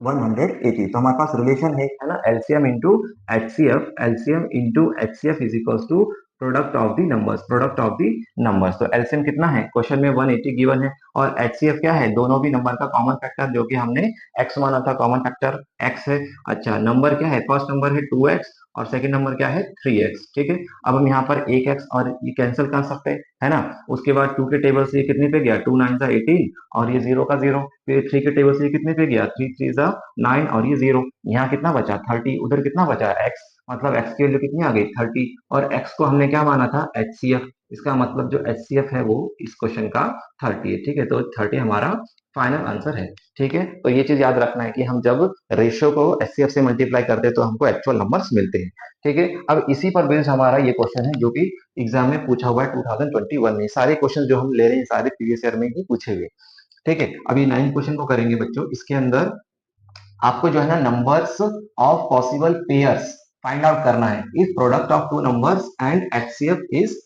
180। तो हमारे पास रिलेशन है ना, LCM into HCF. LCM into HCF is equals to product of the numbers. Product of the numbers, तो एलसीएम कितना है? क्वेश्चन में 180 गिवन है। और एचसीएफ क्या है? दोनों भी नंबर का कॉमन फैक्टर, जो कि हमने एक्स माना था, कॉमन फैक्टर एक्स है। अच्छा, नंबर क्या है? फर्स्ट नंबर है 2x और सेकंड नंबर क्या है? 3x। ठीक है, अब हम यहाँ पर एक एक्स और ये कैंसिल कर सकते हैं, है ना। उसके बाद 2 के टेबल से ये कितने पे गया? 2 9 18 और ये 0 का 0। फिर 3 के टेबल से ये कितने पे गया? 3 3 9 और ये 0। यहाँ कितना बचा? 30। उधर कितना बचा? x। मतलब x की वैल्यू कितनी आ गई? 30। और x को हमने क्या माना था? एचसीएफ। इसका मतलब जो एचसीएफ है वो इस क्वेश्चन का 30 है। ठीक है, तो 30 हमारा फाइनल आंसर है। ठीक है, तो ये चीज याद रखना है कि हम जब रेशियो को एचसीएफ से मल्टीप्लाई करते हैं तो हमको एक्चुअल नंबर्स मिलते हैं। ठीक है, अब इसी पर बेस्ड हमारा ये क्वेश्चन है जो कि एग्जाम में पूछा हुआ है 2021 में। सारे क्वेश्चन जो हम ले रहे हैं सारे प्रीवियस ईयर में ही पूछे हुए। ठीक है, अभी 9 क्वेश्चन को करेंगे बच्चों। इसके अंदर आपको जो है ना numbers of possible pairs find out करना है if product of two numbers and HCF is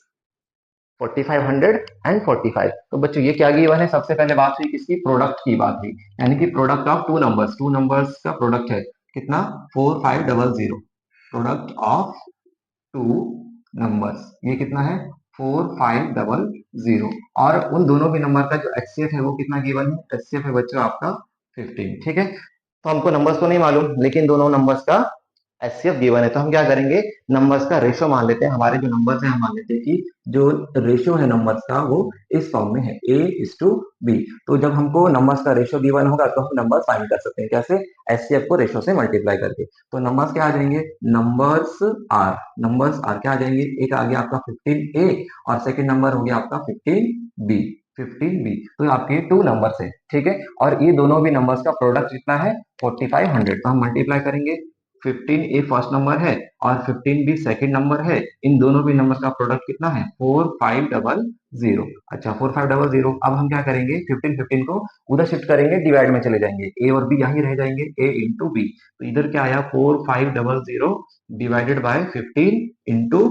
4500 and 45। तो बच्चों ये क्या गिवन है? सबसे पहले बात हुई किसकी? प्रोडक्ट की बात हुई, यानी कि प्रोडक्ट ऑफ टू नंबर्स का प्रोडक्ट है कितना? 4500। प्रोडक्ट ऑफ टू नंबर्स ये कितना है? 4500। और उन दोनों भी नंबर का जो एचसीएफ है वो कितना गिवन है? एचसीएफ है बच्चों आपका 15। ठीक है, तो हमको नंबर्स तो नहीं मालूम लेकिन दोनों नंबर्स का एचसीएफ गिवन है। तो हम क्या करेंगे? नंबर्स का रेशो मान लेते हैं। हमारे जो नंबर्स हैं हम मान लेते हैं कि जो रेशो है नंबर्स का वो इस फॉर्म में है, A:B। तो जब हमको नंबर्स का रेशो गिवन होगा तो हम नंबर फाइंड कर सकते हैं। कैसे? एचसीएफ को रेशो से मल्टीप्लाई करके। तो नंबर्स क्या आ जाएंगे? नंबर्स आर क्या आ जाएंगे? एक आ गया आपका 15A और सेकंड नंबर हो गया आपका 15B। 15B, तो आपके टू नंबर्स है। ठीक है, और ये दोनों भी नंबर्स का प्रोडक्ट कितना है? 4500। तो हम मल्टीप्लाई करेंगे 15 ए फर्स्ट नंबर है और 15 भी सेकंड नंबर है। इन दोनों भी नंबर का प्रोडक्ट कितना है? 4500। अच्छा, 4500। अब हम क्या करेंगे? 15 को उधर शिफ्ट करेंगे, डिवाइड में चले जाएंगे, ए और बी यहीं रह जाएंगे, ए इंटू बी। तो इधर क्या आया? 4500 डिवाइडेड बाय 15 इंटू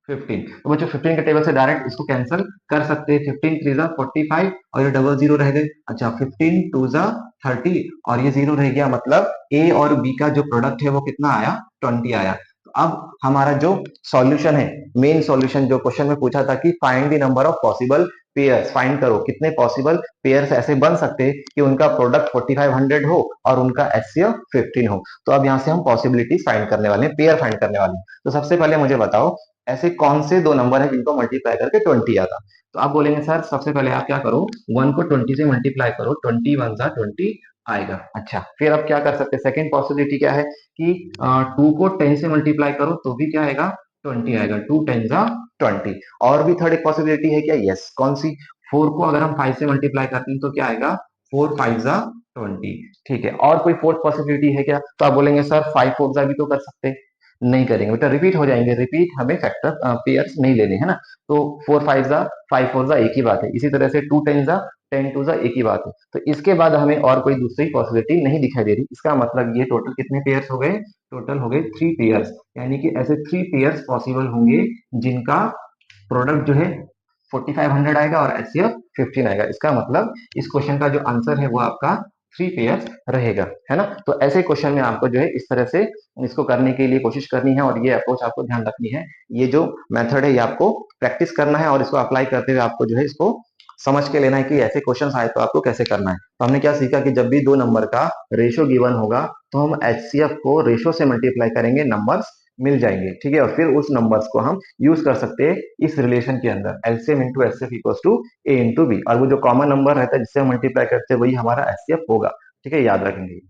15। तो बच्चों 15 के टेबल से डायरेक्ट इसको कैंसिल कर सकते हैं। 15 3 जा 45 और ये डबल जीरो रह गए। अच्छा, 15 2 जा 30 और ये जीरो रह गया, मतलब ए और बी का जो प्रोडक्ट है वो कितना आया? 20 आया। तो अब हमारा जो सॉल्यूशन है, मेन सॉल्यूशन जो क्वेश्चन में पूछा था कि find the number of possible pairs, find करो कितने पॉसिबल पेयर्स ऐसे बन सकते हैं कि उनका प्रोडक्ट 4500 हो और उनका एचसीएफ 15 हो। तो अब यहाँ से हम पॉसिबिलिटी फाइंड करने वाले हैं, पेयर फाइंड करने वाले हैं। तो सबसे पहले मुझे बताओ ऐसे कौन से दो नंबर है जिनको मल्टीप्लाई करके 20 आता? तो आप बोलेंगे सर सबसे पहले आप क्या करो, 1 को 20 से मल्टीप्लाई करो, 20 1 जा 20 आएगा। अच्छा, फिर अब क्या कर सकते हैं? सेकंड पॉसिबिलिटी क्या है कि 2 को 10 से मल्टीप्लाई करो तो भी क्या आएगा? 20 आएगा, 2 10 जा 20। और भी थर्ड एक पॉसिबिलिटी है क्या? यस, कौन सी? 4 को अगर हम 5 से मल्टीप्लाई करते हैं तो क्या आएगा? 4 5 जा 20। ठीक है, और कोई फोर्थ पॉसिबिलिटी है क्या? तो आप बोलेंगे सर 5 4 जा भी तो कर सकते हैं। नहीं करेंगे बेटा, रिपीट हो जाएंगे, रिपीट हमें फैक्टर पेयर्स नहीं लेने, है ना। तो 4 5 जा 5 4 जा एक ही बात है, इसी तरह से 2 10 जा 10 2 जा एक ही बात है। तो इसके बाद हमें और कोई दूसरी पॉसिबिलिटी नहीं दिखाई दे रही। इसका मतलब ये टोटल कितने पेयर्स हो गए? टोटल हो गए 3 पेयर्स, यानी कि ऐसे 3 पेयर्स पॉसिबल होंगे जिनका प्रोडक्ट जो है 4500 आएगा और एचसीएफ 15 आएगा। इसका मतलब इस क्वेश्चन का जो आंसर है वो आपका 3 पेयर्स रहेगा, है ना। तो ऐसे क्वेश्चन में आपको जो है इस तरह से इसको करने के लिए कोशिश करनी है और ये अप्रोच आपको ध्यान रखनी है। ये जो मेथड है ये आपको प्रैक्टिस करना है और इसको अप्लाई करते हुए आपको जो है इसको समझ के लेना है कि ऐसे क्वेश्चन आए तो आपको कैसे करना है। तो हमने क्या सीखा कि जब भी दो नंबर का रेशो गिवन होगा तो हम एचसीएफ को रेशो से मल्टीप्लाई करेंगे, नंबर्स मिल जाएंगे, ठीक है। और फिर उस नंबर्स को हम यूज कर सकते हैं इस रिलेशन के अंदर, LCM into HCF equals to A into B, और वो जो कॉमन नंबर रहता है जिससे हम मल्टीप्लाई करते हैं वही हमारा एचसीएफ होगा, ठीक है, याद रखेंगे।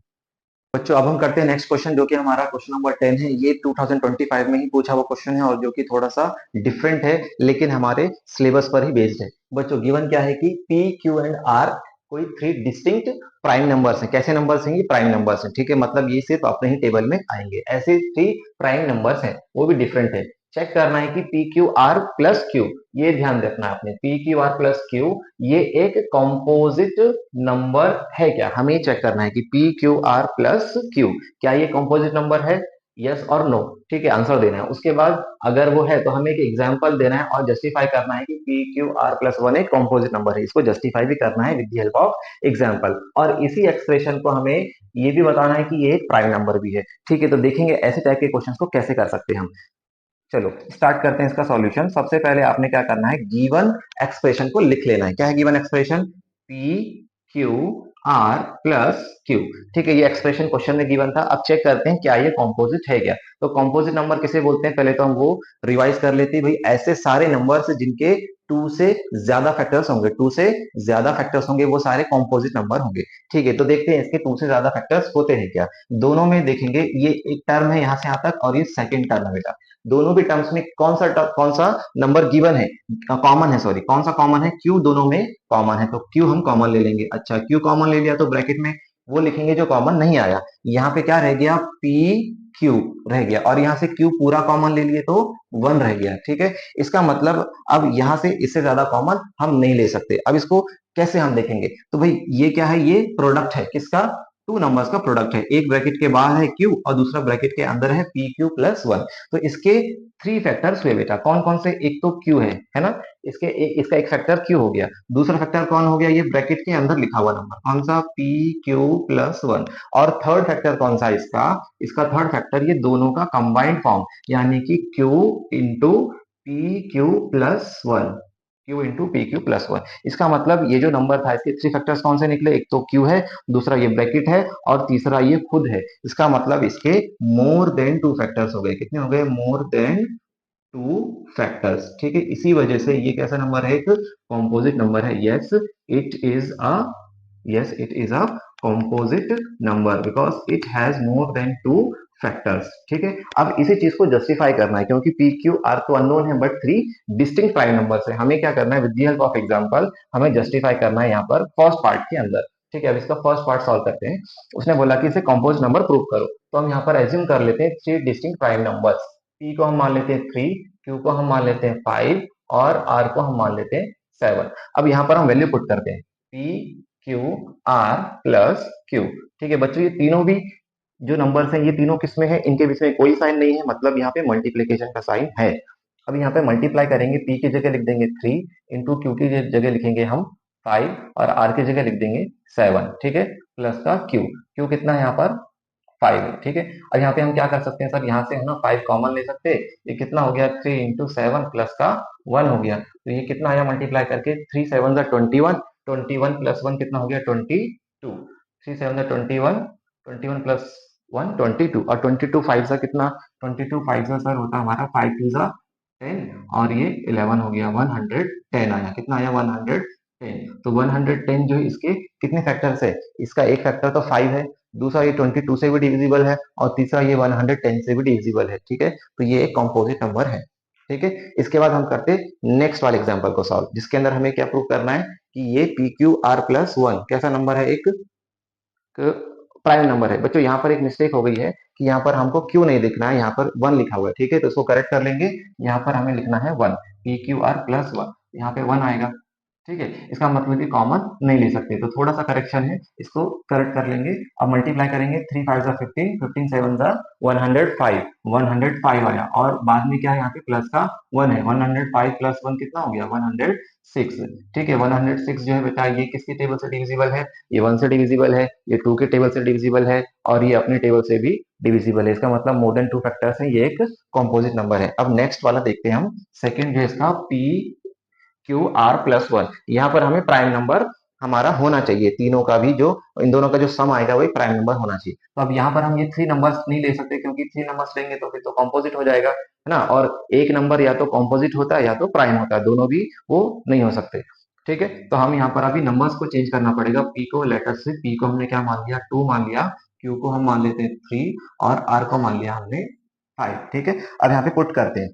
बच्चों अब हम करते हैं नेक्स्ट क्वेश्चन, जो कि हमारा क्वेश्चन नंबर 10 है। ये 2025 में ही पूछा हुआ क्वेश्चन है और जो कि थोड़ा सा डिफरेंट है लेकिन हमारे सिलेबस पर ही बेस्ड है। बच्चों गिवन क्या है कि पी क्यू एंड आर कोई 3 डिस्टिंक्ट प्राइम नंबर्स हैं। कैसे नंबर्स हैं? ये प्राइम नंबर्स हैं, ठीक है, मतलब ये सिर्फ अपने ही टेबल में आएंगे। ऐसे 3 प्राइम नंबर्स हैं, वो भी डिफरेंट है। चेक करना है कि P Q R plus Q, ये ध्यान रखना है आपने, P Q R plus Q ये एक कॉम्पोजिट नंबर है क्या? हमें चेक करना है कि P Q R plus Q क्या ये कॉम्पोजिट नंबर है? यस और नो, ठीक है, आंसर देना है। उसके बाद अगर वो है तो हमें एक एग्जांपल देना है और जस्टिफाई करना है कि P Q R plus one एक कॉम्पोजिट नंबर है। इसको जस्टिफाई भी करना है with the help of example, और इसी एक्सप्रेशन को हमें ये भी बताना है कि ये एक प्राइम नंबर भी है, ठीक है। तो देखेंगे ऐसे टाइप के क्वेश्चंस को कैसे कर सकते हैं हम। चलो स्टार्ट करते हैं इसका सॉल्यूशन। सबसे पहले आपने क्या करना है, गिवन एक्सप्रेशन को लिख लेना है। क्या है given expression? P Q R plus Q, ठीक है, ये एक्सप्रेशन क्वेश्चन में गिवन था। अब चेक करते हैं क्या ये कॉम्पोजिट है क्या। तो कॉम्पोजिट नंबर किसे बोलते हैं, पहले तो हम वो रिवाइज कर लेते हैं। भाई ऐसे सारे नंबर्स जिनके 2 से ज्यादा फैक्टर्स होंगे, 2 से ज्यादा फैक्टर्स होंगे, वो सारे कॉम्पोजिट नंबर होंगे, ठीक है। तो देखते हैं इसके 2 से ज्यादा फैक्टर्स होते हैं क्या। दोनों में देखेंगे, ये एक टर्म है यहाँ से यहाँ तक और ये सेकंड टर्म है बेटा। दोनों भी टर्म्स में कौन सा नंबर गिवन है, कॉमन है, सॉरी, कौन सा कॉमन है? क्यू दोनों में कॉमन है, तो क्यू हम कॉमन ले लेंगे। अच्छा, क्यू कॉमन ले लिया तो ब्रैकेट में वो लिखेंगे जो कॉमन नहीं आया। यहाँ पे क्या रह गया? पी क्यू रह गया, और यहाँ से क्यू पूरा कॉमन ले लिए तो 1 रह गया, ठीक है। इसका मतलब अब यहाँ से इससे ज्यादा कॉमन हम नहीं ले सकते। अब इसको कैसे हम देखेंगे? तो भाई ये क्या है? ये प्रोडक्ट है किसका? 2 नंबर्स का प्रोडक्ट है। एक ब्रैकेट के बाहर है क्यू और दूसरा ब्रैकेट के अंदर है पी क्यू प्लस वन। तो इसके 3 फैक्टर्स हुए बेटा, कौन कौन से? एक तो क्यू है ना, इसका एक फैक्टर क्यू हो गया। दूसरा फैक्टर कौन हो गया? ये ब्रैकेट के अंदर लिखा हुआ नंबर, कौन सा? P Q plus one. और थर्ड फैक्टर कौन सा इसका? इसका थर्ड फैक्टर ये दोनों का कंबाइंड फॉर्म, यानी कि Q into P Q plus one, Q into P Q plus one. इसका मतलब ये जो नंबर था इसके 3 फैक्टर्स कौन से निकले? एक तो क्यू है, दूसरा ये ब्रैकेट है और तीसरा ये खुद है। इसका मतलब इसके मोर देन 2 फैक्टर्स हो गए। कितने हो गए? मोर देन 2 फैक्टर्स, ठीक है। इसी वजह से ये कैसा नंबर है? एक कॉम्पोजिट नंबर है। Yes it is a composite number because it has more than 2 factors, ठीक है। अब इसी चीज को जस्टिफाई करना है क्योंकि पी क्यू आर तो अननोन है बट 3 डिस्टिंक्ट प्राइम नंबर्स है। हमें क्या करना है? With the help of example हमें जस्टिफाई करना है यहाँ पर फर्स्ट पार्ट के अंदर। ठीक है, अब इसका फर्स्ट पार्ट सॉल्व करते हैं। उसने बोला कि इसे कंपोज नंबर प्रूव करो, तो हम यहाँ पर एज्यूम कर लेते हैं three distinct prime numbers. P को हम मान लेते हैं 3, क्यू को हम मान लेते हैं 5 और आर को हम मान लेते हैं 7। अब यहाँ पर हम वैल्यू पुट करते हैं P Q R plus Q. ठीक है बच्चों, ये तीनों भी जो नंबर्स हैं ये तीनों किसमें है, इनके बीच में कोई साइन नहीं है, मतलब यहाँ पे मल्टीप्लीकेशन का साइन है। अब यहाँ पे मल्टीप्लाई करेंगे, पी की जगह लिख देंगे 3, इंटू क्यू की जगह लिखेंगे हम 5 और आर की जगह लिख देंगे 7। ठीक है, प्लस का क्यू, क्यू कितना है यहाँ पर 5 है। ठीक है, और यहाँ पे हम क्या कर सकते हैं सर, यहाँ से हम ना 5 कॉमन ले सकते हैं। ये कितना हो गया 3 इंटू 7 प्लस का 1 हो गया, तो ये कितना आया मल्टीप्लाई करके 3 7 जा 21, 21 प्लस 1 कितना हो गया 22, 3 7 जा 21, 21 प्लस 1 22, और 22 5 सा कितना, 22 5 सा सर होता है हमारा 5 2 जा 10 और ये 11 हो गया, 110 आया, कितना आया 110। तो 110 जो है इसके कितने फैक्टर्स है, इसका एक फैक्टर तो 5 है, दूसरा ये 22 से भी डिविजिबल है और तीसरा ये 110 से भी डिविजिबल है। ठीक है, तो ये एक कॉम्पोजिट नंबर है। ठीक है, इसके बाद हम करते नेक्स्ट वाले एग्जांपल को सॉल्व, जिसके अंदर हमें क्या प्रूव करना है कि ये पी क्यू आर प्लस 1 कैसा नंबर है, एक प्राइम नंबर है। बच्चों यहाँ पर एक मिस्टेक हो गई है कि यहाँ पर हमको क्यू नहीं लिखना है, यहाँ पर 1 लिखा हुआ है। ठीक है, तो इसको करेक्ट कर लेंगे, यहाँ पर हमें लिखना है 1, पी क्यू आर प्लस 1, यहाँ पे 1 आएगा। ठीक है, इसका मतलब कि कॉमन नहीं ले सकते, तो थोड़ा सा करेक्शन है, इसको करेक्ट कर लेंगे। अब मल्टीप्लाई करेंगे, 3 5 जा 15, 15 7 जा 105, 105 आया, और बाद में क्या है यहाँ पे प्लस का 1 है, 105 प्लस 1 कितना हो गया 106। ठीक है, 106 जो है बेटा ये किसकी टेबल से डिविजिबल है, ये 1 से डिविजिबल है, ये 2 के टेबल से डिविजिबल है और ये अपने टेबल से भी डिविजिबल है। इसका मतलब मोर देन 2 फैक्टर्स है, ये एक कॉम्पोजिट नंबर है। अब नेक्स्ट वाला देखते हैं हम, सेकंड जो है इसका पी क्यू आर प्लस 1, यहाँ पर हमें प्राइम नंबर हमारा होना चाहिए, तीनों का भी जो, इन दोनों का जो सम आएगा वही प्राइम नंबर होना चाहिए। तो अब यहाँ पर हम ये 3 नंबर्स नहीं ले सकते, क्योंकि 3 नंबर्स लेंगे तो फिर तो कॉम्पोजिट हो जाएगा, है ना, और एक नंबर या तो कॉम्पोजिट होता है या तो प्राइम होता है, दोनों भी वो नहीं हो सकते। ठीक है, तो हम यहाँ पर अभी नंबर्स को चेंज करना पड़ेगा, पी को लेटर से, पी को हमने क्या मान लिया 2 मान लिया, क्यू को हम मान लेते हैं 3 और आर को मान लिया हमने 5। ठीक है, अब यहाँ पे पुट करते हैं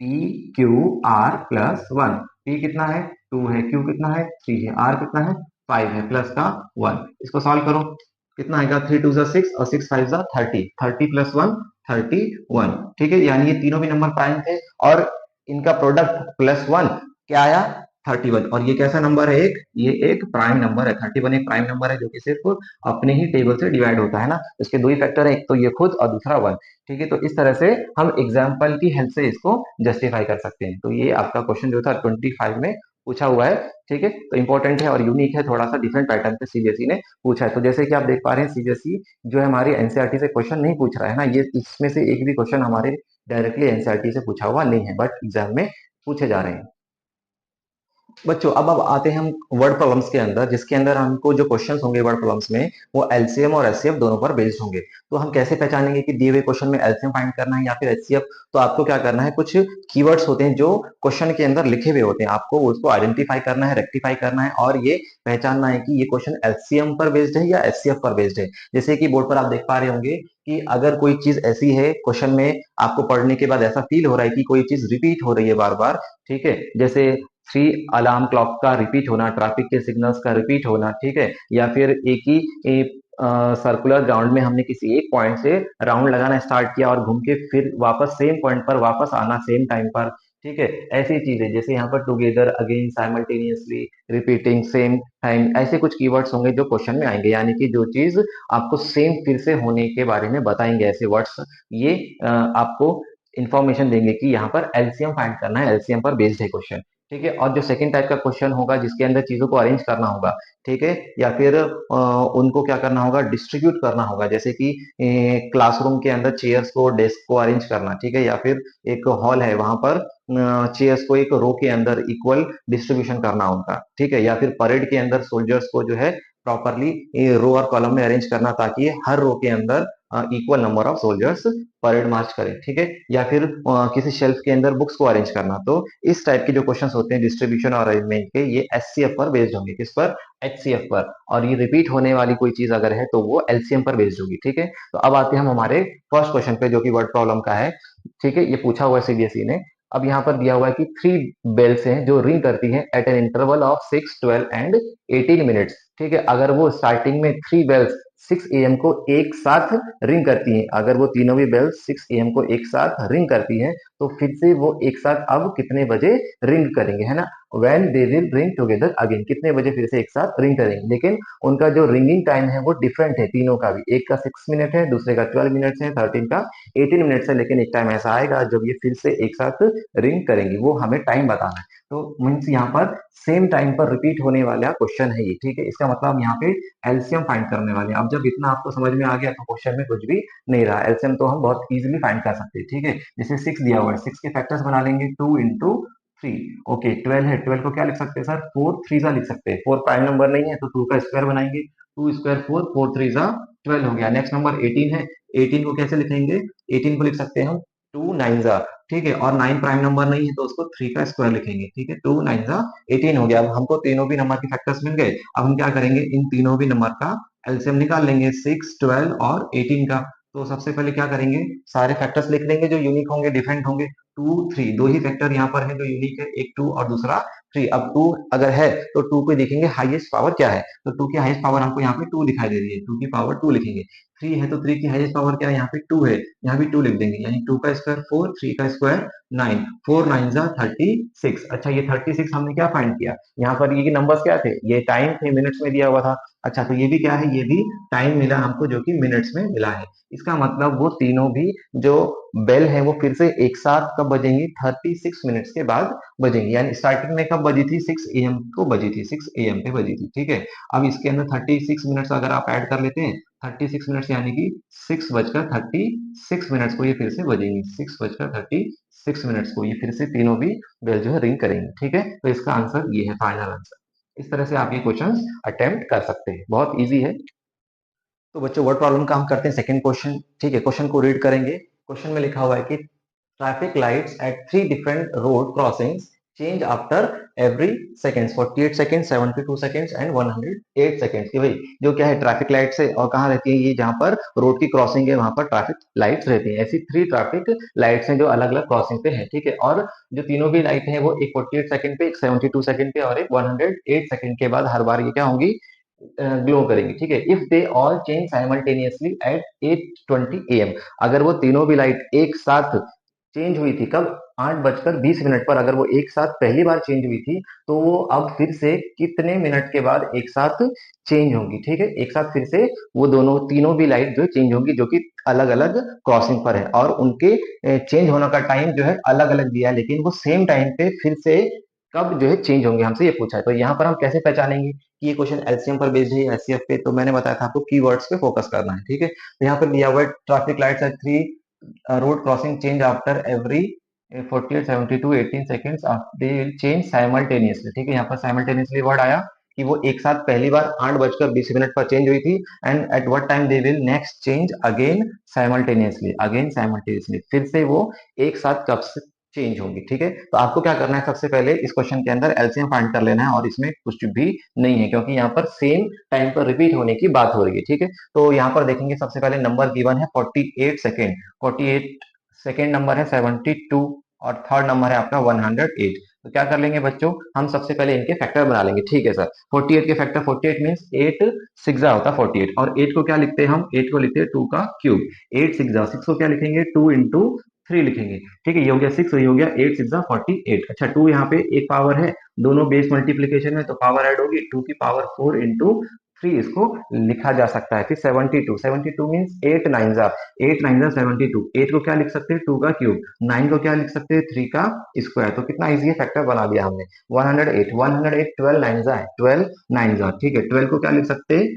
P Q R plus 1, P कितना है 2 है, क्यू कितना है 3 है, आर कितना है 5 है, प्लस का 1। इसको सॉल्व करो, कितना आएगा 3 2 जा 6 और 6 5 जा 30, 30 प्लस 1 31। ठीक है, यानी ये तीनों भी नंबर प्राइम थे और इनका प्रोडक्ट प्लस 1 क्या आया 31, और ये कैसा नंबर है, एक ये एक प्राइम नंबर है, 31 एक प्राइम नंबर है जो कि सिर्फ अपने ही टेबल से डिवाइड होता है ना, इसके दो ही फैक्टर है, एक तो ये खुद और दूसरा 1। ठीक है, तो इस तरह से हम एग्जाम्पल की हेल्प से इसको जस्टिफाई कर सकते हैं। तो ये आपका क्वेश्चन जो था 25 में पूछा हुआ है। ठीक है, तो इंपॉर्टेंट है और यूनिक है, थोड़ा सा डिफरेंट पैटर्न पे सीबीएसई ने पूछा है। तो जैसे कि आप देख पा रहे हैं सीबीएसई जो है हमारी एनसीईआरटी से क्वेश्चन नहीं पूछ रहा है ना, ये इसमें से एक भी क्वेश्चन हमारे डायरेक्टली एनसीईआरटी से पूछा हुआ नहीं है, बट एग्जाम में पूछे जा रहे हैं। बच्चों अब आते हैं हम वर्ड प्रॉब्लम्स के अंदर, जिसके अंदर हमको जो क्वेश्चंस होंगे वर्ड प्रॉब्लम्स में वो एलसीएम और एचसीएफ दोनों पर बेस्ड होंगे। तो हम कैसे पहचानेंगे कि दिए हुए क्वेश्चन में एलसीएम फाइंड करना है या फिर एचसीएफ, तो आपको क्या करना है, कुछ कीवर्ड्स होते हैं जो क्वेश्चन के अंदर लिखे हुए होते हैं, आपको उसको आइडेंटिफाई करना है, रेक्टिफाई करना है और ये पहचानना है कि ये क्वेश्चन एलसीएम पर बेस्ड है या एचसीएफ पर बेस्ड है। जैसे कि बोर्ड पर आप देख पा रहे होंगे कि अगर कोई चीज ऐसी है क्वेश्चन में, आपको पढ़ने के बाद ऐसा फील हो रहा है कि कोई चीज रिपीट हो रही है बार बार, ठीक है, जैसे 3 अलार्म क्लॉक का रिपीट होना, ट्रैफिक के सिग्नल्स का रिपीट होना, ठीक है, या फिर एक ही सर्कुलर ग्राउंड में हमने किसी एक पॉइंट से राउंड लगाना स्टार्ट किया और घूम के फिर वापस सेम पॉइंट पर वापस आना सेम टाइम पर। ठीक है, ऐसी चीजें जैसे यहाँ पर together, again, simultaneously, repeating, same time, ऐसे कुछ कीवर्ड्स होंगे जो क्वेश्चन में आएंगे, यानी कि जो चीज आपको सेम फिर से होने के बारे में बताएंगे, ऐसे वर्ड्स ये आपको इंफॉर्मेशन देंगे कि यहाँ पर एलसीएम फाइंड करना है, एलसीएम पर बेस्ड है क्वेश्चन। ठीक है, और जो सेकंड टाइप का क्वेश्चन होगा जिसके अंदर चीजों को अरेंज करना होगा, ठीक है, या फिर उनको क्या करना होगा, डिस्ट्रीब्यूट करना होगा, जैसे कि क्लासरूम के अंदर चेयर्स को, डेस्क को अरेंज करना, ठीक है, या फिर एक हॉल है वहां पर चेयर्स को एक रो के अंदर इक्वल डिस्ट्रीब्यूशन करना उनका, ठीक है, या फिर परेड के अंदर सोल्जर्स को जो है प्रॉपरली रो और कॉलम में अरेंज करना ताकि हर रो के अंदर equal number of soldiers parade march करें, ठीक है, या फिर किसी शेल्फ के अंदर बुक्स को अरेंज करना। तो इस टाइप के जो क्वेश्चंस होते हैं डिस्ट्रीब्यूशन और अरेंजमेंट के, ये एचसीएफ पर बेस्ड होंगे, किस पर, एचसीएफ पर, और ये रिपीट होने वाली कोई चीज अगर है तो वो एलसीएम पर बेस्ड होगी। ठीक है, तो अब आते हैं हम हमारे फर्स्ट क्वेश्चन पे जो कि वर्ड प्रॉब्लम का है। ठीक है, ये पूछा हुआ है सीबीएसई ने अब यहाँ पर दिया हुआ है कि 3 बेल्स हैं जो रिंग करती हैं at an interval of 6, 12 and 18 minutes. ठीक है, अगर वो स्टार्टिंग में 3 बेल्स 6 AM को एक साथ रिंग करती हैं, अगर वो तीनों भी बेल्स 6 AM को एक साथ रिंग करती हैं, तो फिर से वो एक साथ अब कितने बजे रिंग करेंगे, है ना। When they will ring together again, कितने बजे फिर से एक साथ रिंग करेंगे। लेकिन उनका जो रिंगिंग टाइम है वो डिफरेंट है तीनों का भी, एक का 6 मिनट है, दूसरे का 12 मिनट्स है, 13 का 18 मिनट्स है। लेकिन एक टाइम ऐसा आएगा जब ये फिर से एक साथ रिंग करेंगे, वो हमें टाइम बताना है। तो मीन्स यहाँ पर सेम टाइम पर रिपीट होने वाला क्वेश्चन है ये। ठीक है, इसका मतलब हम यहाँ पे एलसीएम फाइंड करने वाले हैं। अब जब इतना आपको समझ में आ गया तो क्वेश्चन में कुछ भी नहीं रहा, एलसीएम तो हम बहुत इजीली फाइंड कर सकते हैं। ठीक है, जैसे 6 दिया हुआ है, 6 के फैक्टर्स बना लेंगे, 2 into 3। ओके, 12 है, 12 को क्या लिख सकते हैं सर, 4 3 लिख सकते हैं। 4 प्राइम नंबर नहीं है तो 2 का स्क्वायर बनाएंगे, 2 स्क्वायर 4, 4 3 12 हो गया। नेक्स्ट नंबर 18 है, 18 को कैसे लिखेंगे, 18 को लिख सकते हैं हम 2 9 ठीक है, और 9 प्राइम नंबर नहीं है तो उसको 3 का स्क्वायर लिखेंगे। ठीक है, 2 9 18 हो गया। अब हमको तीनों भी नंबर के फैक्टर्स मिल गए। अब हम क्या करेंगे, इन तीनों भी नंबर का एलसीएम निकाल लेंगे, 6 12 और 18 का। तो सबसे पहले क्या करेंगे, सारे फैक्टर्स लिख लेंगे जो यूनिक होंगे, डिफरेंट होंगे। 2 3 दो ही फैक्टर यहाँ पर है जो यूनिक है, एक 2 और दूसरा 3। अब 2 अगर है तो 2 को देखेंगे हाईएस्ट पावर क्या है, तो 2 की हाईएस्ट पावर हमको यहाँ पे 2 दिखाई दे रही है, 2 की पावर 2 लिखेंगे। 3 है तो 3 की हाईएस्ट पावर क्या है, यहाँ पे 2 है, यहाँ भी 2 लिख देंगे, यानी 2 का स्क्वायर 4, 3 का स्क्वायर 9, 4 9 36। अच्छा, ये 36 हमने क्या फाइंड किया, यहाँ पर ये नंबर्स क्या थे, ये टाइम थे, मिनट्स में दिया हुआ था। अच्छा, तो ये भी क्या है, ये भी टाइम मिला हमको जो कि मिनट्स में मिला है। इसका मतलब वो तीनों भी जो बेल है वो फिर से एक साथ कब बजेंगी, 36 मिनट्स के बाद बजेंगी। यानी स्टार्टिंग में कब बजी थी, 6 AM को बजी थी, 6 AM पे बजी थी। ठीक है, अब इसके अंदर 36 मिनट्स अगर आप ऐड कर लेते हैं, 36 मिनट्स यानी कि 6 बजकर 36 मिनट्स को ये फिर से बजेंगी, 6 बजकर 36 मिनट्स को ये फिर से तीनों भी बेल जो है रिंग करेंगे। ठीक है, तो इसका आंसर ये है, फाइनल आंसर। इस तरह से आप ये क्वेश्चन अटेम्प्ट कर सकते हैं, बहुत इजी है। तो बच्चों वर्ड प्रॉब्लम का हम करते हैं सेकंड क्वेश्चन। ठीक है, क्वेश्चन को रीड करेंगे। क्वेश्चन में लिखा हुआ है कि traffic lights at 3 different road crossings change after every seconds, 48 second, 72 seconds and 108 seconds. कि भाई जो क्या है, ट्रैफिक लाइट्स है और कहाँ रहती है, ये जहाँ पर रोड की क्रॉसिंग है वहां पर ट्रैफिक लाइट्स रहती हैं। ऐसी 3 ट्रैफिक लाइट्स हैं जो अलग अलग क्रॉसिंग पे है। ठीक है, और जो तीनों भी लाइट है वो एक 48 सेकंड पे, एक 72 सेकंड पे और एक 108 सेकंड के बाद हर बार ये क्या होंगी, ग्लो करेंगी। ठीक है, if they all change simultaneously eight 8:20 AM, अगर वो तीनों भी लाइट एक साथ चेंज हुई थी, कब, 8:20 पर, अगर वो एक साथ पहली बार चेंज हुई थी, तो वो अब फिर से कितने मिनट के बाद एक साथ चेंज होंगी। ठीक है, एक साथ फिर से वो दोनों तीनों भी लाइट जो चेंज होंगी, जो कि अलग अलग क्रॉसिंग पर है, और उनके चेंज होने का टाइम जो है अलग अलग दिया है, लेकिन वो सेम टाइम पे फिर से कब जो है चेंज होंगे, हमसे ये पूछा है। तो यहाँ पर हम कैसे पहचानेंगे कि ये क्वेश्चन एलसीएम पर बेस्ड है या एचसीएफ पे, तो मैंने बताया था आपको कीवर्ड्स पे फोकस करना है। ठीक है, तो यहाँ पर दिया हुआ है traffic lights at 3 road crossing change after every 48 72 18 seconds, they will change simultaneously. ठीक है, यहाँ पर साइमल्टेनियसली वर्ड आया कि वो एक साथ पहली बार 8:20 पर चेंज हुई थी, and at what time they will next change again simultaneously, again simultaneously, फिर से वो एक साथ कब से चेंज होंगी। ठीक है, तो आपको क्या करना है, सबसे पहले इस क्वेश्चन के अंदर एलसीएम फाइंड कर लेना है, और इसमें कुछ भी नहीं है क्योंकि यहाँ पर सेम टाइम पर रिपीट होने की बात हो रही है। ठीक है, तो यहाँ पर देखेंगे सबसे पहले नंबर गिवन है 48 सेकेंड, 48 सेकेंड नंबर है 72, और थर्ड नंबर है आपका 108। तो क्या कर लेंगे बच्चों, हम सबसे पहले इनके फैक्टर बना लेंगे। ठीक है सर, 48 के फैक्टर, 48 मीन्स 8 6 होता है 48, और 8 को क्या लिखते हैं हम, 8 को लिखते हैं 2 का क्यूब, 8 6 6 को क्या लिखेंगे, 2 इंटू 3 लिखेंगे। ठीक है, ये हो गया 6, ये हो गया 8 6 48। अच्छा, 2 यहाँ पे एक पावर है, दोनों बेस मल्टीप्लीकेशन में तो पावर ऐड होगी, 2 की पावर 4 इंटू 3 इसको लिखा जा सकता है। फिर 72, 72 मीन्स 8 9 8 9 72, 8 को क्या लिख सकते हैं, 2 का क्यूब, 9 को क्या लिख सकते हैं, 3 का स्क्वायर। तो कितना इजी है, फैक्टर बना दिया हमने। 108, 108 12 9 12 9 ठीक है, 12 को क्या लिख सकते हैं,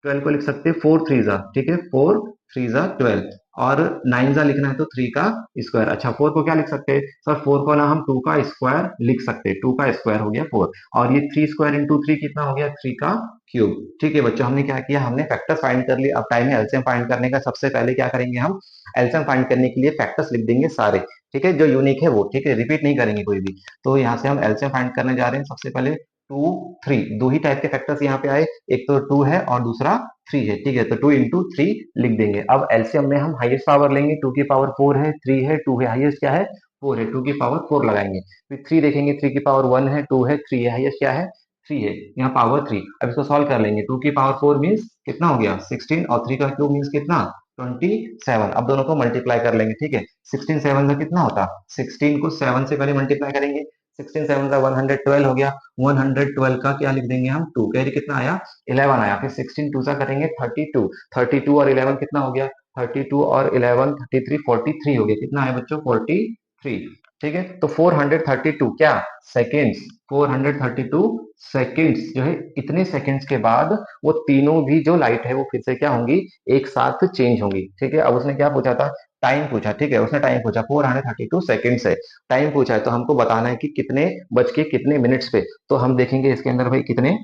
12 को लिख सकते हैं 4 3 ठीक है, 4 3 12, और 9 लिखना है तो 3 का स्क्वायर। अच्छा, 4 को क्या लिख सकते हैं सर, 4 को ना हम 2 का स्क्वायर लिख सकते हैं, 2 का स्क्वायर हो गया 4, और ये 3 स्क्वायर इंटू 3 कितना हो गया, 3 का क्यूब। ठीक है बच्चों, हमने क्या किया, हमने फैक्टर फाइंड कर लिया। अब टाइम है एलसीएम फाइंड करने का। सबसे पहले क्या करेंगे, हम एलसीएम फाइंड करने के लिए फैक्टर्स लिख देंगे सारे। ठीक है, जो यूनिक है वो, ठीक है, रिपीट नहीं करेंगे कोई भी। तो यहाँ से हम एलसीएम फाइंड करने जा रहे हैं। सबसे पहले 2 3, दो ही टाइप के फैक्टर्स यहाँ पे आए, एक तो 2 है और दूसरा 3 है। ठीक है, तो 2 इंटू 3 लिख देंगे। अब एलसीएम में हम हाईएस्ट पावर लेंगे, 2 की पावर 4 है, 3 है, 2 है, हाईएस्ट क्या है 4 है, 2 की पावर 4 लगाएंगे। फिर 3 देखेंगे, 3 की पावर 1 है, 2 है, 3 है, हाईएस्ट क्या है 3 है, यहाँ पावर 3। अब इसको सॉल्व कर लेंगे, 2 की पावर 4 मीन्स कितना हो गया 16, और 3 का क्यूब मीन्स कितना 27। अब दोनों को मल्टीप्लाई कर लेंगे, ठीक है। 16 7 का कितना होता, 16 को 7 से पहले मल्टीप्लाई करेंगे, 16 7 का 112 हो गया, 112 का क्या लिख देंगे हम 2, कैरी कितना आया 11 आया। फिर 16 2 सा करेंगे 32, 32 और 11 कितना हो गया 32 और 11 33 43 हो गया, कितना है बच्चों 43, ठीक है। तो 432 क्या सेकेंड्स, 432 सेकेंड्स जो है, इतने सेकेंड्स के बाद वो तीनों भी जो लाइट है वो फिर से क्या होंगी एक साथ चेंज होंगी, ठीक है। अब उसने क्या पूछा था टाइम पूछा, ठीक है, उसने टाइम पूछा 432 सेकेंड्स है, टाइम पूछा है तो हमको बताना है कि कितने बज के कितने मिनट्स पे। तो हम देखेंगे इसके अंदर भाई कितने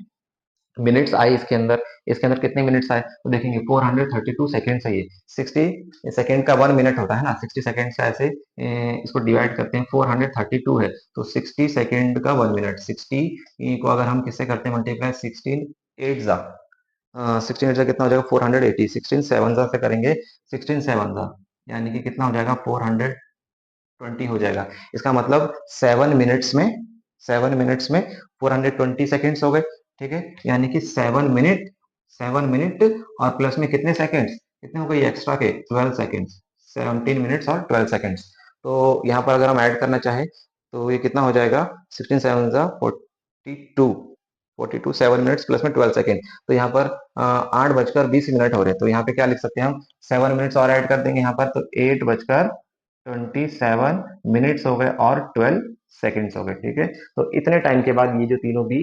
मिनट्स आए इसके अंदर कितने मिनट्स आए, तो देखेंगे 432 सेकेंड्स है ये, 60 सेकेंड का 1 मिनट होता है ना, 60 सेकेंड से ऐसे इसको डिवाइड करते हैं, 432 है तो 60 सेकेंड का 1 मिनट, 60 को अगर हम किससे करते हैं मल्टीप्लाई, 16 8 कितना हो जाएगा 480, 16 7 से करेंगे, 16 7 यानी कि कितना हो जाएगा 420 हो जाएगा। इसका मतलब 7 मिनट्स में 420 सेकेंड्स हो गए, ठीक है। यानी कि 7 मिनट और प्लस में कितने सेकेंड्स, कितने हो गए एक्स्ट्रा के 12 सेकेंड्स, 17 मिनट्स और 12 सेकेंड्स। तो यहाँ पर अगर हम ऐड करना चाहें तो ये कितना हो जाएगा 16 7 42, 42 7 मिनट्स प्लस में 12 सेकेंड। तो यहाँ पर 8 बजकर 20 मिनट हो रहे हैं, तो यहाँ पे क्या लिख सकते हैं हम 7 मिनट्स और ऐड कर देंगे यहाँ पर, तो 8 बजकर 27 मिनट्स हो गए और 12 सेकेंड्स हो गए, ठीक है। तो इतने टाइम के बाद ये जो तीनों भी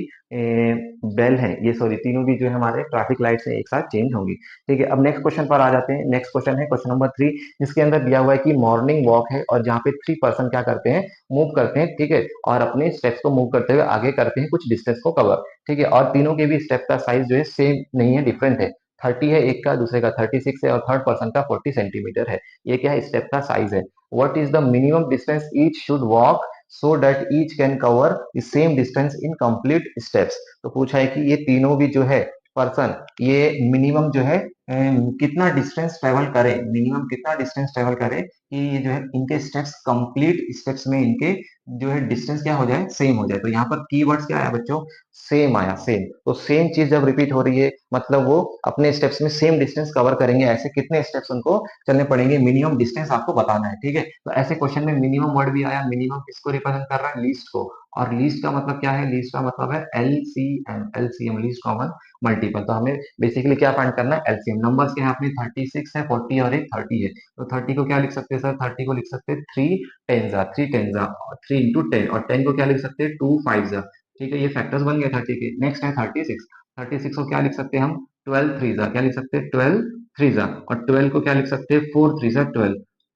बेल है, ये सॉरी तीनों भी जो है हमारे ट्रैफिक लाइट से एक साथ चेंज होंगी, ठीक है। अब नेक्स्ट क्वेश्चन पर आ जाते हैं। नेक्स्ट क्वेश्चन है क्वेश्चन नंबर 3, जिसके अंदर दिया हुआ है कि मॉर्निंग वॉक है और जहाँ पे 3 पर्सन क्या करते हैं मूव करते हैं, ठीक है, और अपने स्टेप्स को मूव करते हुए आगे करते हैं कुछ डिस्टेंस को कवर, ठीक है। और तीनों के भी स्टेप का साइज जो है सेम नहीं है, डिफरेंट है, 30 है एक का, दूसरे का 36 है और थर्ड पर्सन का 40 सेंटीमीटर है। ये क्या है स्टेप का साइज है। What is the minimum distance each should walk so that each can cover the same distance in complete steps. तो पूछा है कि ये तीनों भी जो है पर्सन ये मिनिमम जो है कितना डिस्टेंस ट्रेवल करे, मिनिमम कितना डिस्टेंस ट्रेवल करे कि ये जो है इनके स्टेप्स कंप्लीट स्टेप्स में इनके जो है डिस्टेंस क्या हो जाए सेम हो जाए। तो यहाँ पर कीवर्ड्स क्या आया बच्चों सेम आया, सेम। तो सेम चीज जब रिपीट हो रही है मतलब वो अपने स्टेप्स में सेम डिस्टेंस कवर करेंगे, ऐसे कितने स्टेप्स उनको चलने पड़ेंगे, मिनिमम डिस्टेंस आपको बताना है, ठीक है। तो ऐसे क्वेश्चन में मिनिमम वर्ड भी आया, मिनिमम किसको रिप्रेजेंट कर रहा है लीस्ट को, और लीस्ट का मतलब क्या है, लीस्ट का मतलब है LCM, LCM least common multiple. तो हमें बेसिकली क्या फाइंड करना है एलसीएम। नंबर्स के यहाँ अपने 36 है, 40 और एक 30 है, तो 30 को क्या लिख सकते हैं सर, 30 को लिख सकते हैं 3 टेन जा, 3 इंटू 10, और 10 को क्या लिख सकते हैं 2 5 जा, ठीक है। ये फैक्टर्स बन गए 30 के। नेक्स्ट है 36, 36 को क्या लिख सकते हैं हम 12 3 जा, क्या लिख सकते हैं 12 3 जा, और 12 को क्या लिख सकते हैं 4 3 जा 12,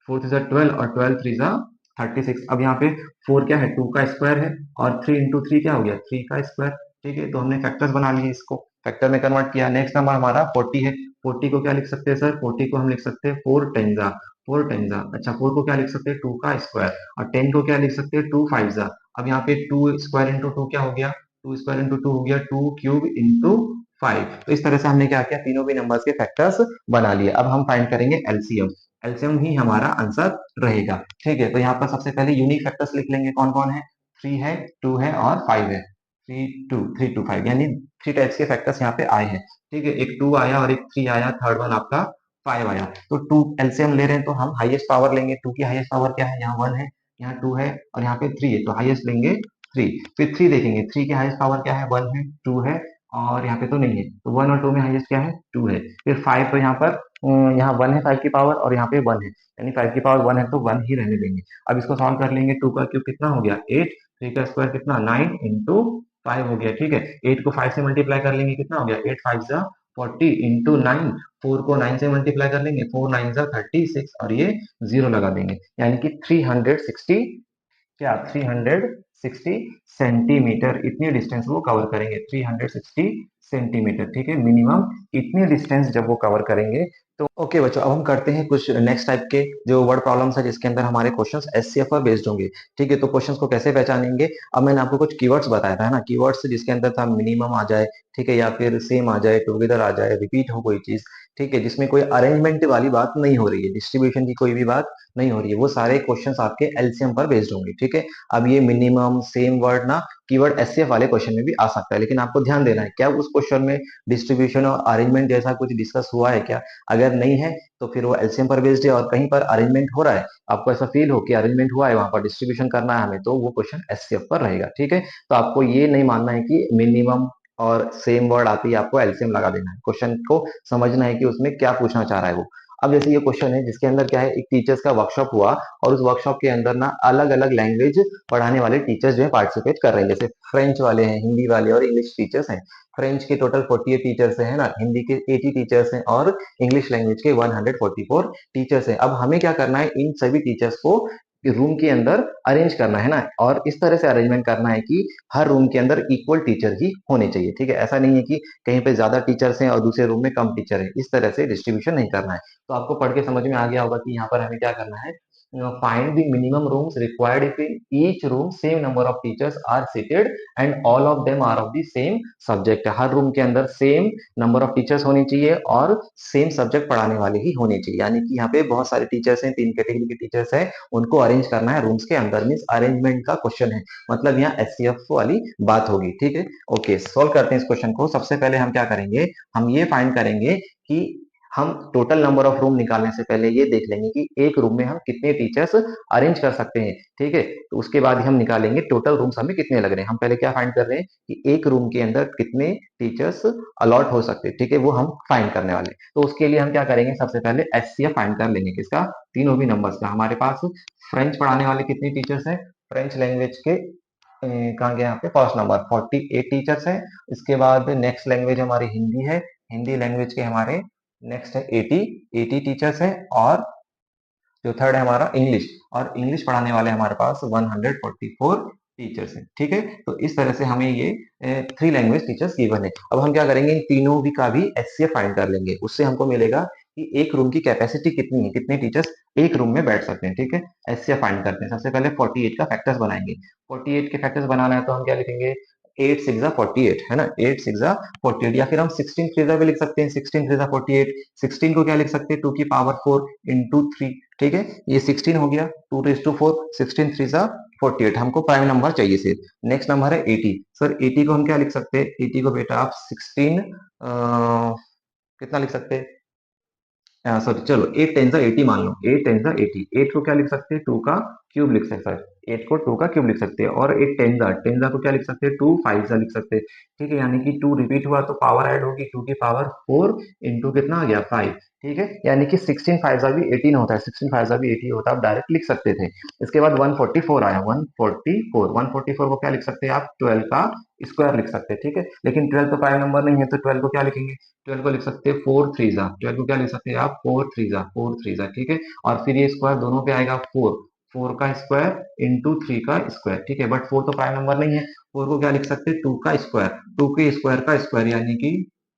4 3 जा 12 और 12 3 जा 36। अब यहाँ पे 4 क्या है 2 का स्क्वायर है और 3 इंटू 3 क्या हो गया 3 का स्क्वायर, ठीक है। तो हमने फैक्टर्स बना लिए, इसको फैक्टर में कन्वर्ट किया। नेक्स्ट नंबर हमारा 40 है, 40 को क्या लिख सकते हैं सर, 40 को हम लिख सकते हैं 4 10 जा, 4 10 जा, अच्छा 4 को क्या लिख सकते हैं 2 का स्क्वायर, और 10 को क्या लिख सकते हैं 2 5 जा। अब यहाँ पे 2 स्क्वायर इंटू 2 क्या हो गया, 2 स्क्वायर इंटू 2 हो गया 2 क्यूब इंटू 5। तो इस तरह से हमने क्या किया तीनों भी नंबर्स के फैक्टर्स बना लिए। अब हम फाइंड करेंगे एलसीएम, एलसीएम ही हमारा आंसर रहेगा, ठीक है। तो यहाँ पर सबसे पहले यूनिक फैक्टर्स लिख लेंगे, कौन कौन है 3 है 2 है और 5 है, 3 2 यानी 3 टाइप्स के फैक्टर्स यहाँ पे आए हैं, ठीक है। एक 2 आया और एक 3 आया, थर्ड वन आपका 5 आया। तो 2 एलसीएम ले रहे हैं तो हम हाईएस्ट पावर लेंगे, 2 की हाईएस्ट पावर क्या है यहाँ 1 है, यहाँ 2 है और यहाँ पे 3 है, तो हाईएस्ट लेंगे 3। फिर 3 देखेंगे, 3 की हाईएस्ट पावर क्या है 1 है 2 है और यहाँ पे तो नहीं है, तो 1 और 2 में हाईएस्ट क्या है 2 है। फिर 5 तो यहाँ पर यहाँ 1 है 5 की पावर और यहाँ पे 1 है, यानी 5 की पावर 1 है तो 1 ही रहने देंगे। अब इसको सॉल्व कर लेंगे, 2 का क्यूब कितना हो गया 8, 3 का स्क्वायर कितना 9 इंटू 5 हो गया, ठीक है। 8 को 5 से मल्टीप्लाई कर लेंगे कितना हो गया 8 5 जा 40 इंटू 9, 4 को 9 से मल्टीप्लाई कर लेंगे 4 9 जा 36 और ये 0 लगा देंगे, यानी कि 360 क्या 360 सेंटीमीटर, इतनी डिस्टेंस वो कवर करेंगे 360 सेंटीमीटर, ठीक है। मिनिमम इतनी डिस्टेंस जब वो कवर करेंगे तो ओके बच्चों, अब हम करते हैं कुछ नेक्स्ट टाइप के जो वर्ड प्रॉब्लम्स है जिसके अंदर हमारे क्वेश्चंस एचसीएफ पर बेस्ड होंगे, ठीक है। तो क्वेश्चंस को कैसे पहचानेंगे, अब मैंने आपको कुछ कीवर्ड्स बताया था ना, कीवर्ड्स जिसके अंदर था मिनिमम आ जाए, ठीक है, या फिर सेम आ जाए, टुगेदर आ जाए, रिपीट हो कोई चीज, ठीक है, जिसमें कोई अरेंजमेंट वाली बात नहीं हो रही है, डिस्ट्रीब्यूशन की कोई भी बात नहीं हो रही है, वो सारे क्वेश्चंस आपके एलसीएम पर बेस्ड होंगे। ठीक है, अब ये मिनिमम सेम वर्ड ना कीवर्ड एससीएफ वाले क्वेश्चन में भी आ सकता है, लेकिन आपको ध्यान देना है क्या उस क्वेश्चन में डिस्ट्रीब्यूशन और अरेंजमेंट जैसा कुछ डिस्कस हुआ है क्या। अगर नहीं है तो फिर वो एलसीएम पर बेस्ड है, और कहीं पर अरेंजमेंट हो रहा है, आपको ऐसा फील हो कि अरेंजमेंट हुआ है, वहां पर डिस्ट्रीब्यूशन करना है हमें, तो वो क्वेश्चन एससीएफ पर रहेगा। ठीक है, तो आपको ये नहीं मानना है कि मिनिमम और सेम वर्ड आती है आपको एलसीएम लगा देना है, क्वेश्चन को समझना है कि उसमें क्या पूछना चाह रहा है वो। अब जैसे ये क्वेश्चन है जिसके अंदर क्या है, एक टीचर्स का वर्कशॉप हुआ, और उस वर्कशॉप के अंदर ना अलग अलग लैंग्वेज पढ़ाने वाले टीचर्स जो है पार्टिसिपेट कर रहे हैं, जैसे फ्रेंच वाले हैं, हिंदी वाले और इंग्लिश टीचर्स हैं। फ्रेंच के टोटल 48 टीचर्स हैं ना, हिंदी के 80 टीचर्स हैं, और इंग्लिश लैंग्वेज के 144 टीचर्स हैं। अब हमें क्या करना है, इन सभी टीचर्स को रूम के अंदर अरेंज करना है ना, और इस तरह से अरेंजमेंट करना है कि हर रूम के अंदर इक्वल टीचर ही होने चाहिए। ठीक है, ऐसा नहीं है कि कहीं पे ज्यादा टीचर्स हैं और दूसरे रूम में कम टीचर है, इस तरह से डिस्ट्रीब्यूशन नहीं करना है। तो आपको पढ़ के समझ में आ गया होगा कि यहाँ पर हमें क्या करना है, find the minimum rooms required if in each room same number of teachers are seated and all of them are of the same subject. हर रूम के अंदर सेम नंबर ऑफ टीचर्स होनी चाहिए और सेम सब्जेक्ट पढ़ाने वाले ही होने चाहिए, यानी कि यहाँ पे बहुत सारे टीचर्स हैं, 3 कैटेगरी के टीचर्स हैं, उनको अरेंज करना है रूम्स के अंदर, मीन्स अरेंजमेंट का क्वेश्चन है, मतलब यहाँ एचसीएफ वाली बात होगी। ठीक है, ओके, सोल्व करते हैं इस क्वेश्चन को। सबसे पहले हम क्या करेंगे, हम ये फाइंड करेंगे कि हम टोटल नंबर ऑफ रूम निकालने से पहले ये देख लेंगे कि एक रूम में हम कितने टीचर्स अरेंज कर सकते हैं। ठीक है, तो उसके बाद हम निकालेंगे टोटल रूम्स हमें कितने लग रहे हैं। हम पहले क्या फाइंड कर रहे हैं कि एक रूम के अंदर कितने टीचर्स अलॉट हो सकते हैं। ठीक है, वो हम फाइंड करने वाले हैं। तो उसके लिए हम क्या करेंगे, सबसे पहले एचसीएफ फाइंड कर लेंगे किसका, तीनों भी नंबर्स का। हमारे पास फ्रेंच पढ़ाने वाले कितने टीचर्स हैं, फ्रेंच लैंग्वेज के कहाँ गया, यहाँ पे फर्स्ट नंबर 48 टीचर्स है। इसके बाद नेक्स्ट लैंग्वेज हमारी हिंदी है, हिंदी लैंग्वेज के हमारे नेक्स्ट है 80 टीचर्स है। और जो थर्ड है हमारा इंग्लिश, और इंग्लिश पढ़ाने वाले हमारे पास 144 टीचर्स हैं। ठीक है, तो इस तरह से हमें ये 3 लैंग्वेज टीचर्स गिवन है। अब हम क्या करेंगे, इन तीनों भी का भी एचसीएफ फाइंड कर लेंगे, उससे हमको मिलेगा कि एक रूम की कैपेसिटी कितनी है, कितने टीचर्स एक रूम में बैठ सकते हैं। ठीक है, एचसीएफ फाइंड करते हैं। सबसे पहले 48 का फैक्टर्स बनाएंगे। 48 के फैक्टर्स बनाना है तो हम क्या लिखेंगे, 8 6 48 है ना, 8 6 48, या फिर हम 16 3 भी लिख सकते हैं, 16 3 48। 16 को क्या लिख सकते हैं, 2 की पावर 4 इंटू 3। ठीक है, ये 16 हो गया, 2 रेज टू 4, 16 3 48, हमको प्राइम नंबर चाहिए सिर्फ। नेक्स्ट नंबर है 80। सर 80 को हम क्या लिख सकते हैं, 80 को बेटा आप 16 कितना लिख सकते हैं, सॉरी चलो 8 10 80 मान लो, 8 10 80। 8 को क्या लिख सकते हैं, 2 का क्यूब लिख सकते हैं सर, 8 को 2 का क्यूब लिख सकते हैं। और 8 10 को क्या लिख सकते हैं, 2 5 लिख सकते हैं। ठीक है, यानी कि 2 रिपीट हुआ तो पावर ऐड होगी, 2 की पावर 4 इंटू कितना आ गया 5। ठीक है, यानी कि 16 5 भी 18 होता है, 16 5 भी 80 होता है, आप डायरेक्ट लिख सकते थे। इसके बाद 144 आया, 144 को क्या लिख सकते हैं आप, 12 का स्क्वायर लिख सकते हैं। ठीक है, लेकिन 12 तो प्राइम नंबर नहीं है, तो 12 को क्या लिखेंगे, 12 को लिख सकते हैं 4 3 12 को क्या लिख सकते हैं आप, 4 3 ठीक है। और फिर ये स्क्वायर दोनों पे आएगा 4, 4 का स्क्वायर इंटू 3 का स्क्वायर। ठीक है, बट 4 तो प्राइम नंबर नहीं है, 4 को क्या लिख सकते हैं, 2 का स्क्वायर, 2 के स्क्वायर का स्क्वायर, यानी कि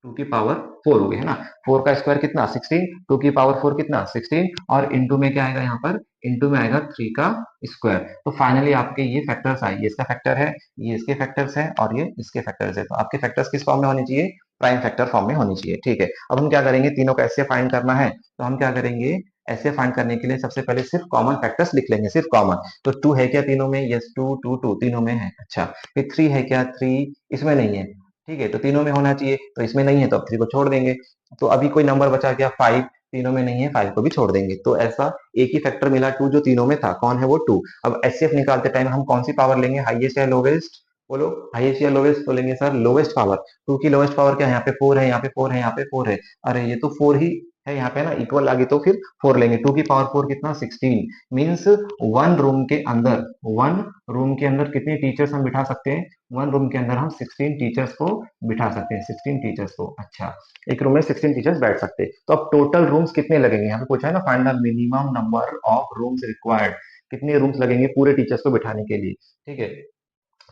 2 की पावर 4 हो गई है ना। 4 का स्क्वायर कितना 16, 2 की पावर 4 कितना 16, और इंटू में क्या आएगा यहाँ पर, इंटू में आएगा 3 का स्क्वायर। तो फाइनली आपके ये फैक्टर्स आए, ये इसका फैक्टर है, ये इसके फैक्टर्स है, और ये इसके फैक्टर्स है। तो आपके फैक्टर्स किस फॉर्म में होने चाहिए, प्राइम फैक्टर फॉर्म में होनी चाहिए। ठीक है, अब हम क्या करेंगे, तीनों को ऐसे फाइंड करना है, तो हम क्या करेंगे, ऐसे फाइंड करने के लिए सबसे पहले सिर्फ कॉमन फैक्टर्स लिख लेंगे, सिर्फ कॉमन। तो 2 है क्या तीनों में, यस 2 2 2 तीनों में है। अच्छा, फिर 3 है क्या, 3 इसमें नहीं है। ठीक है, तो तीनों में होना चाहिए, तो इसमें नहीं है तो अब 3 को छोड़ देंगे। तो अभी कोई नंबर बचा क्या, 5, तीनों में नहीं है, 5 को भी छोड़ देंगे। तो ऐसा एक ही फैक्टर मिला 2 जो तीनों में था, कौन है वो 2। अब एचसीएफ निकालते टाइम हम कौन सी पावर लेंगे, हाईएस्ट या लोवेस्ट, बोलो हाईएस्ट या लोवेस्ट, तो लेंगे सर लोवेस्ट पावर। 2 की लोवेस्ट पावर क्या है, यहाँ पे 4 है, यहाँ पे 4 है, यहाँ पे 4 है, अरे ये तो 4 ही है यहाँ पे ना, इक्वल आ गई तो फिर 4 लेंगे। 2 की पावर 4 कितना 16, मीन्स वन रूम के अंदर, वन रूम के अंदर कितने टीचर्स हम बिठा सकते हैं, वन रूम के अंदर हम 16 टीचर्स को बिठा सकते हैं, 16 टीचर्स को। अच्छा, एक रूम में 16 टीचर्स बैठ सकते हैं। तो अब टोटल रूम्स कितने लगेंगे, यहाँ पे पूछा है ना, find the minimum number of rooms required, कितने रूम्स लगेंगे पूरे टीचर्स को बिठाने के लिए। ठीक है,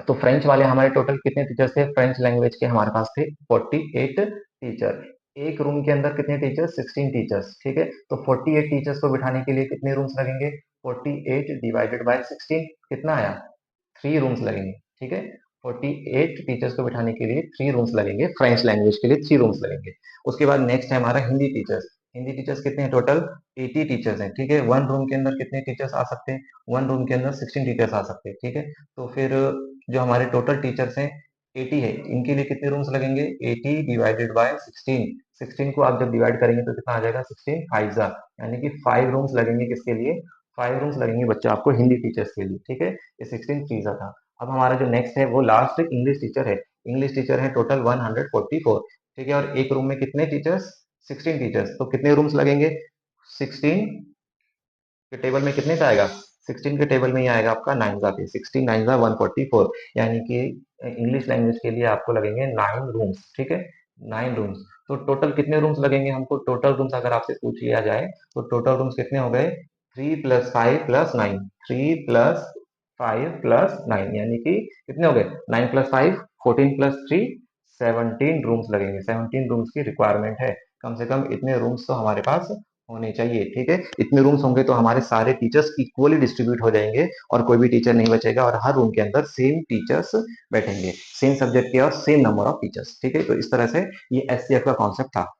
तो फ्रेंच वाले हमारे टोटल कितने टीचर्स थे, फ्रेंच लैंग्वेज के हमारे पास थे 48 टीचर। एक रूम के अंदर कितने टीचर्स, 16 टीचर्स। ठीक है, तो 48 टीचर्स को बिठाने के लिए कितने रूम्स लगेंगे, 48 डिवाइडेड बाय 16 कितना आया, 3 रूम्स लगेंगे। ठीक है, 48 टीचर्स को बिठाने के लिए 3 रूम्स लगेंगे, फ्रेंच लैंग्वेज के लिए 3 रूम्स लगेंगे। उसके बाद नेक्स्ट है हमारा हिंदी टीचर्स। हिंदी टीचर्स कितने हैं टोटल? 80 टीचर्स हैं, ठीक है। 1 रूम के अंदर कितने टीचर्स आ सकते हैं? 1 रूम के अंदर 16 टीचर्स आ सकते हैं, ठीक है। तो फिर जो हमारे टोटल टीचर्स हैं 80 है, इनके लिए कितने रूम्स लगेंगे? 80 डिवाइडेड बाय 16। 16 को आप जब डिवाइड करेंगे तो कितना आ जाएगा? 16 फाइव जा, यानी कि 5 रूम्स लगेंगे। किसके लिए? 5 रूम्स लगेंगे बच्चों आपको हिंदी टीचर्स के लिए, ठीक है। ये 16 चीजा था। अब हमारा जो नेक्स्ट है वो लास्ट इंग्लिश टीचर है। इंग्लिश टीचर है टोटल 144, ठीक है। और एक रूम में कितने टीचर्स? 16 टीचर्स। तो कितने रूम्स लगेंगे? 16 के टेबल में कितने का आएगा? 16 के टेबल में ही आएगा आपका 9 का भी, 16 9 का 144, यानी कि इंग्लिश लैंग्वेज के लिए आपको लगेंगे 9 रूम्स, ठीक है। 9 रूम्स। तो टोटल कितने रूम्स लगेंगे हमको? टोटल रूम्स अगर आपसे पूछ लिया जाए तो टोटल रूम्स कितने हो गए? 3 + 5 + 9, 3 + 5 + 9, यानी कि कितने हो गए? 9 + 5 14 + 3 17 रूम्स लगेंगे। 17 रूम्स की रिक्वायरमेंट है। कम से कम इतने रूम्स तो हमारे पास होने चाहिए, ठीक है। इतने रूम्स होंगे तो हमारे सारे टीचर्स इक्वली डिस्ट्रीब्यूट हो जाएंगे और कोई भी टीचर नहीं बचेगा, और हर रूम के अंदर सेम टीचर्स बैठेंगे, सेम सब्जेक्ट के और सेम नंबर ऑफ टीचर्स, ठीक है। तो इस तरह से ये एससीएफ का कॉन्सेप्ट था।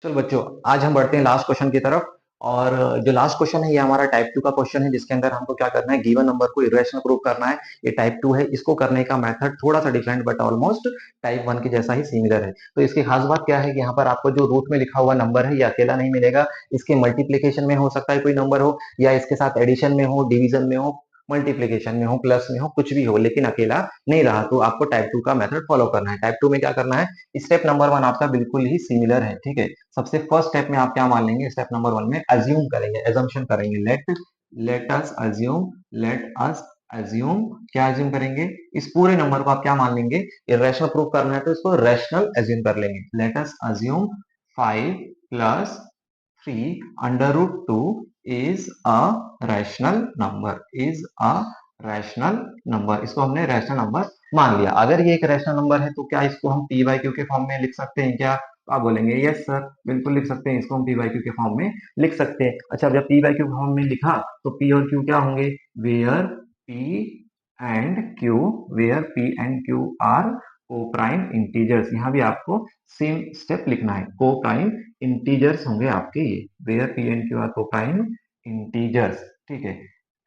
चलो बच्चों, आज हम बढ़ते हैं लास्ट क्वेश्चन की तरफ। और जो लास्ट क्वेश्चन है ये हमारा टाइप 2 का क्वेश्चन है, जिसके अंदर हमको क्या करना है, गिवन नंबर को इरेशनल प्रूव करना है। ये टाइप 2 है, इसको करने का मेथड थोड़ा सा डिफरेंट बट ऑलमोस्ट टाइप 1 के जैसा ही सिमिलर है। तो इसकी खास बात क्या है कि यहाँ पर आपको जो रूट में लिखा हुआ नंबर है ये अकेला नहीं मिलेगा। इसके मल्टीप्लीकेशन में हो सकता है कोई नंबर हो, या इसके साथ एडिशन में हो, डिवीजन में हो, मल्टीप्लीकेशन में हो, प्लस में हो, कुछ भी हो, लेकिन अकेला नहीं रहा। तो आपको टाइप 2 का मेथड फॉलो करना है। टाइप 2 में क्या करना है, स्टेप नंबर 1 आपका बिल्कुल ही सिमिलर है, ठीक है। सबसे फर्स्ट स्टेप में आप क्या मान लेंगे, स्टेप नंबर 1 में अज्यूम करेंगे, एजम्पशन करेंगे। लेट अस अज्यूम, क्या अज्यूम करेंगे, इस पूरे नंबर को आप क्या मान लेंगे, इरेशनल प्रूव करना है तो इसको रैशनल अज्यूम कर लेंगे। Let us assume 5 plus 3 under root 2 is a rational number, is a rational number. इसको हमने रैशनल नंबर मान लिया। अगर ये एक रैशनल नंबर है तो क्या इसको हम पी बाई क्यू के फॉर्म में लिख सकते हैं क्या? तो आप बोलेंगे यस सर, बिल्कुल लिख सकते हैं, इसको हम पी बाई क्यू के फॉर्म में लिख सकते हैं। अच्छा, जब पी बाई क्यू फॉर्म में लिखा तो पी और क्यू क्या होंगे, where P and Q, where P and Q are coprime integers. यहाँ भी आपको सेम स्टेप लिखना है, को प्राइम इंटीजर्स होंगे आपके ये, where P and Q are coprime integers, ठीक है।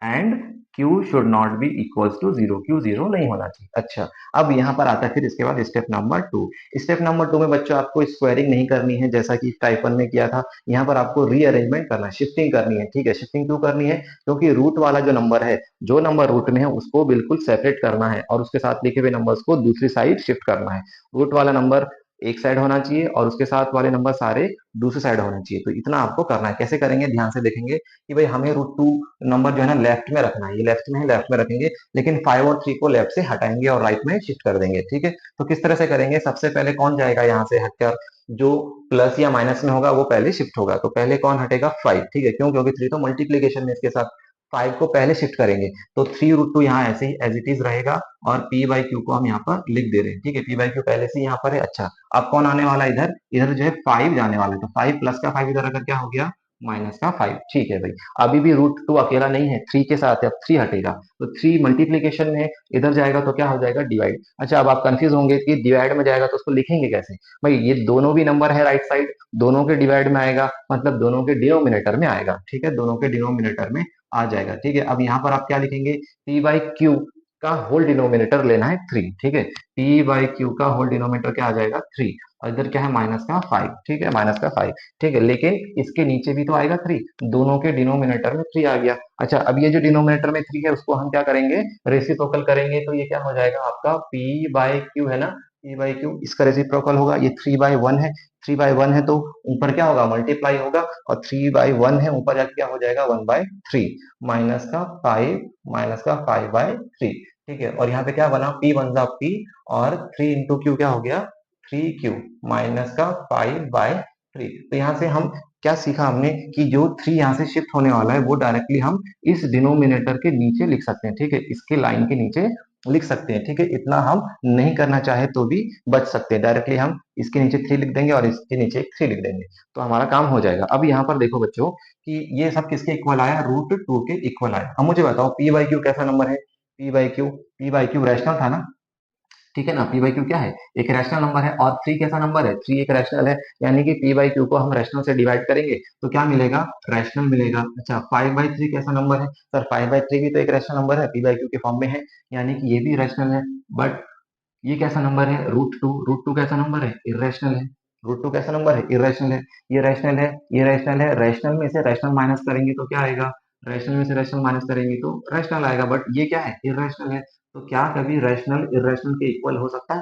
And Q should not be equals to zero, Q zero नहीं होना चाहिए। अच्छा, अब यहाँ पर आता है फिर इसके बाद स्टेप नंबर 2। स्टेप नंबर 2 में बच्चों आपको स्क्वायरिंग नहीं करनी है जैसा कि टाइप 1 में किया था। यहाँ पर आपको रीअरेंजमेंट करना है, शिफ्टिंग करनी है, ठीक है। शिफ्टिंग क्यों करनी है, क्योंकि रूट वाला जो नंबर है, जो नंबर रूट में है उसको बिल्कुल सेपरेट करना है और उसके साथ लिखे हुए नंबर्स को दूसरी साइड शिफ्ट करना है। रूट वाला नंबर एक साइड होना चाहिए और उसके साथ वाले नंबर सारे दूसरी साइड होने चाहिए। तो इतना आपको करना है। कैसे करेंगे, ध्यान से देखेंगे कि भाई हमें रूट 2 नंबर जो है ना लेफ्ट में रखना है, ये लेफ्ट में है, लेफ्ट में रखेंगे, लेकिन 5 और 3 को लेफ्ट से हटाएंगे और राइट में शिफ्ट कर देंगे, ठीक है। तो किस तरह से करेंगे, सबसे पहले कौन जाएगा यहाँ से हटकर, जो प्लस या माइनस में होगा वो पहले शिफ्ट होगा। तो पहले कौन हटेगा, 5, ठीक है। क्यों, क्योंकि 3 तो मल्टीप्लीकेशन में इसके साथ 5 को पहले शिफ्ट करेंगे। तो 3 रूट 2 यहाँ ऐसे ही एज इट इज रहेगा और पी बाई क्यू को हम यहाँ पर लिख दे रहे हैं, ठीक है। पी बाई क्यू पहले से यहाँ पर है। अच्छा, अब कौन आने वाला है इधर, इधर जो है 5 जाने वाला है। तो 5 प्लस का 5 इधर अगर क्या हो गया, माइनस का 5, ठीक है भाई। अभी भी रूट 2 अकेला नहीं है, 3 के साथ है, अब 3 हटेगा तो 3 मल्टीप्लीकेशन में इधर जाएगा तो क्या हो जाएगा, डिवाइड। अच्छा, अब आप कंफ्यूज होंगे कि डिवाइड में जाएगा तो उसको लिखेंगे कैसे। भाई ये दोनों भी नंबर है राइट साइड, दोनों के डिवाइड में आएगा, मतलब दोनों के डिनोमिनेटर में आएगा, ठीक है, दोनों के डिनोमिनेटर में आ जाएगा, ठीक है। अब यहाँ पर आप क्या लिखेंगे, पी बाई क्यू का होल डिनोमिनेटर लेना है 3, ठीक है। पी बाई क्यू का होल डिनोमिनेटर क्या आ जाएगा, 3, और इधर क्या है, माइनस का 5, ठीक है, माइनस का 5, ठीक है। लेकिन इसके नीचे भी तो आएगा 3, दोनों के डिनोमिनेटर में 3 आ गया। अच्छा, अब ये जो डिनोमिनेटर में 3 है उसको हम क्या करेंगे, रेसिप्रोकल करेंगे। तो ये क्या हो जाएगा आपका पी बाई क्यू है ना, पी बाई क्यू इसका रेसिप्रोकल होगा। ये 3/1 है, 3/1 है तो ऊपर क्या होगा, मल्टीप्लाई होगा, और 3/1 है, ऊपर जाके क्या हो जाएगा, 1/3, माइनस का 5, माइनस का 5/3, ठीक है। और यहाँ पे क्या बना, पी वन जा पी, और 3 इंटू क्यू क्या हो गया, 3Q, माइनस का 5/3। तो यहाँ से हम क्या सीखा हमने कि जो 3 यहाँ से शिफ्ट होने वाला है वो डायरेक्टली हम इस डिनोमिनेटर के नीचे लिख सकते हैं, ठीक है, इसके लाइन के नीचे लिख सकते हैं, ठीक है। इतना हम नहीं करना चाहे तो भी बच सकते हैं, डायरेक्टली हम इसके नीचे 3 लिख देंगे और इसके नीचे 3 लिख देंगे, तो हमारा काम हो जाएगा। अब यहाँ पर देखो बच्चों कि ये सब किसके इक्वल आया, रूट 2 के इक्वल आया। अब मुझे बताओ पी बाई क्यू कैसा नंबर है, पी बाई क्यू रैशनल था ना, ठीक है ना। पी बाई क्यू क्या है, एक रैशनल नंबर है, और 3 कैसा नंबर है, 3 एक रैशनल है, यानी कि पी बाई क्यू को हम रैशनल से डिवाइड करेंगे तो क्या मिलेगा, रैशनल मिलेगा। अच्छा, 5/3 कैसा नंबर है, सर 5/3 भी तो एक रैशनल नंबर है, पी बाई क्यू के फॉर्म में है, यानी कि ये भी रैशनल है। बट ये कैसा नंबर है, रूट टू कैसा नंबर है, इरेशनल है। रूट टू कैसा नंबर है, इरेशनल है। ये रैशनल है, ये रैशनल है, रैशनल में से रैशनल माइनस करेंगे तो क्या आएगा, रैशनल में से रैशनल माइनस करेंगे तो रैशनल आएगा। बट ये क्या है, इरेशनल है। तो क्या कभी रैशनल इरेशनल के इक्वल हो सकता है,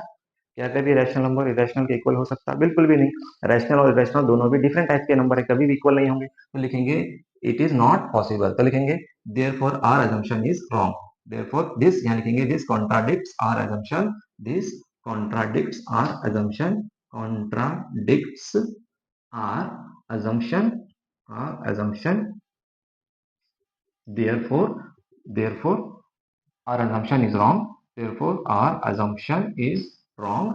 क्या कभी रैशनल नंबर इरेशनल के इक्वल हो सकता है, बिल्कुल भी नहीं। रैशनल और इरेशनल दोनों भी डिफरेंट टाइप के नंबर है, कभी भी इक्वल नहीं होंगे। तो लिखेंगे इट इज नॉट पॉसिबल, तो लिखेंगे therefore our assumption is wrong. Therefore this, यहाँ लिखेंगे this contradicts our assumption, this contradicts our assumption, contradicts our assumption, our assumption, therefore our assumption is wrong, therefore our assumption is wrong।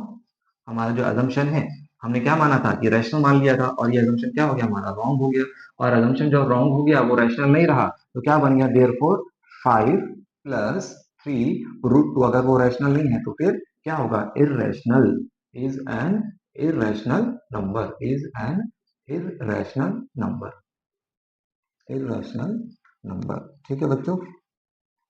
हमारा जो assumption है, हमने क्या माना था कि रैशनल मान लिया था, और ये assumption क्या हो गया, हमारा रॉन्ग हो गया। और assumption जो रॉन्ग हो गया वो रैशनल नहीं रहा, तो क्या बन गया, देयरफॉर 5 प्लस 3 रूट 2, अगर वो रैशनल नहीं है तो फिर क्या होगा, irrational, is an irrational number, is an irrational number, irrational number. ठीक है बच्चों,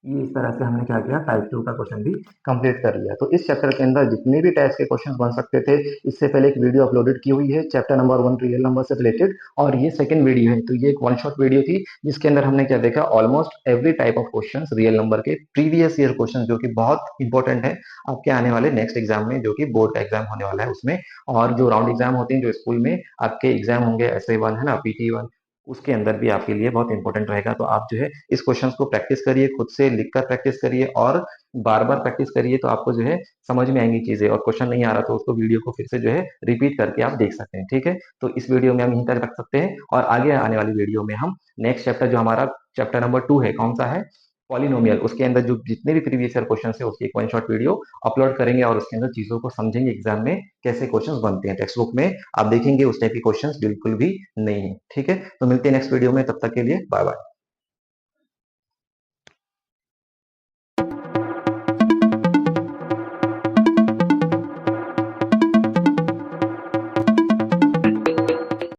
ये इस तरह से हमने क्या किया, टाइप 2 का क्वेश्चन भी कंप्लीट कर लिया। तो इस चैप्टर के अंदर जितने भी टाइप्स के क्वेश्चन बन सकते थे, इससे पहले एक वीडियो अपलोडेड की हुई है चैप्टर नंबर 1 रियल नंबर से रिलेटेड, और ये सेकंड वीडियो है। तो ये एक वन शॉट वीडियो थी जिसके अंदर हमने क्या देखा, almost every type of question real number के प्रीवियस ईयर क्वेश्चन, जो कि बहुत इंपॉर्टेंट है आपके आने वाले नेक्स्ट एग्जाम में, जो कि बोर्ड का एग्जाम होने वाला है उसमें। और जो राउंड एग्जाम होते हैं, जो स्कूल में आपके एग्जाम होंगे, SA1 है ना, PT1, उसके अंदर भी आपके लिए बहुत इंपॉर्टेंट रहेगा। तो आप जो है इस क्वेश्चन को प्रैक्टिस करिए, खुद से लिखकर प्रैक्टिस करिए, और बार बार प्रैक्टिस करिए, तो आपको जो है समझ में आएंगी चीजें। और क्वेश्चन नहीं आ रहा तो उसको वीडियो को फिर से जो है रिपीट करके आप देख सकते हैं। ठीक है, तो इस वीडियो में हम यहीं तक रख सकते हैं, और आगे आने वाली वीडियो में हम नेक्स्ट चैप्टर, जो हमारा चैप्टर नंबर 2 है, कौन सा है, पॉलिनोमियल, उसके अंदर जो जितने भी प्रीवियस ईयर क्वेश्चन है उसकी एक वन शॉट वीडियो अपलोड करेंगे, और उसके अंदर चीजों को समझेंगे, एग्जाम में कैसे क्वेश्चंस बनते हैं। टेक्स्ट बुक में आप देखेंगे उस टाइप के क्वेश्चंस बिल्कुल भी नहीं है। ठीक है, तो मिलते हैं नेक्स्ट वीडियो में, तब तक के लिए बाय बाय।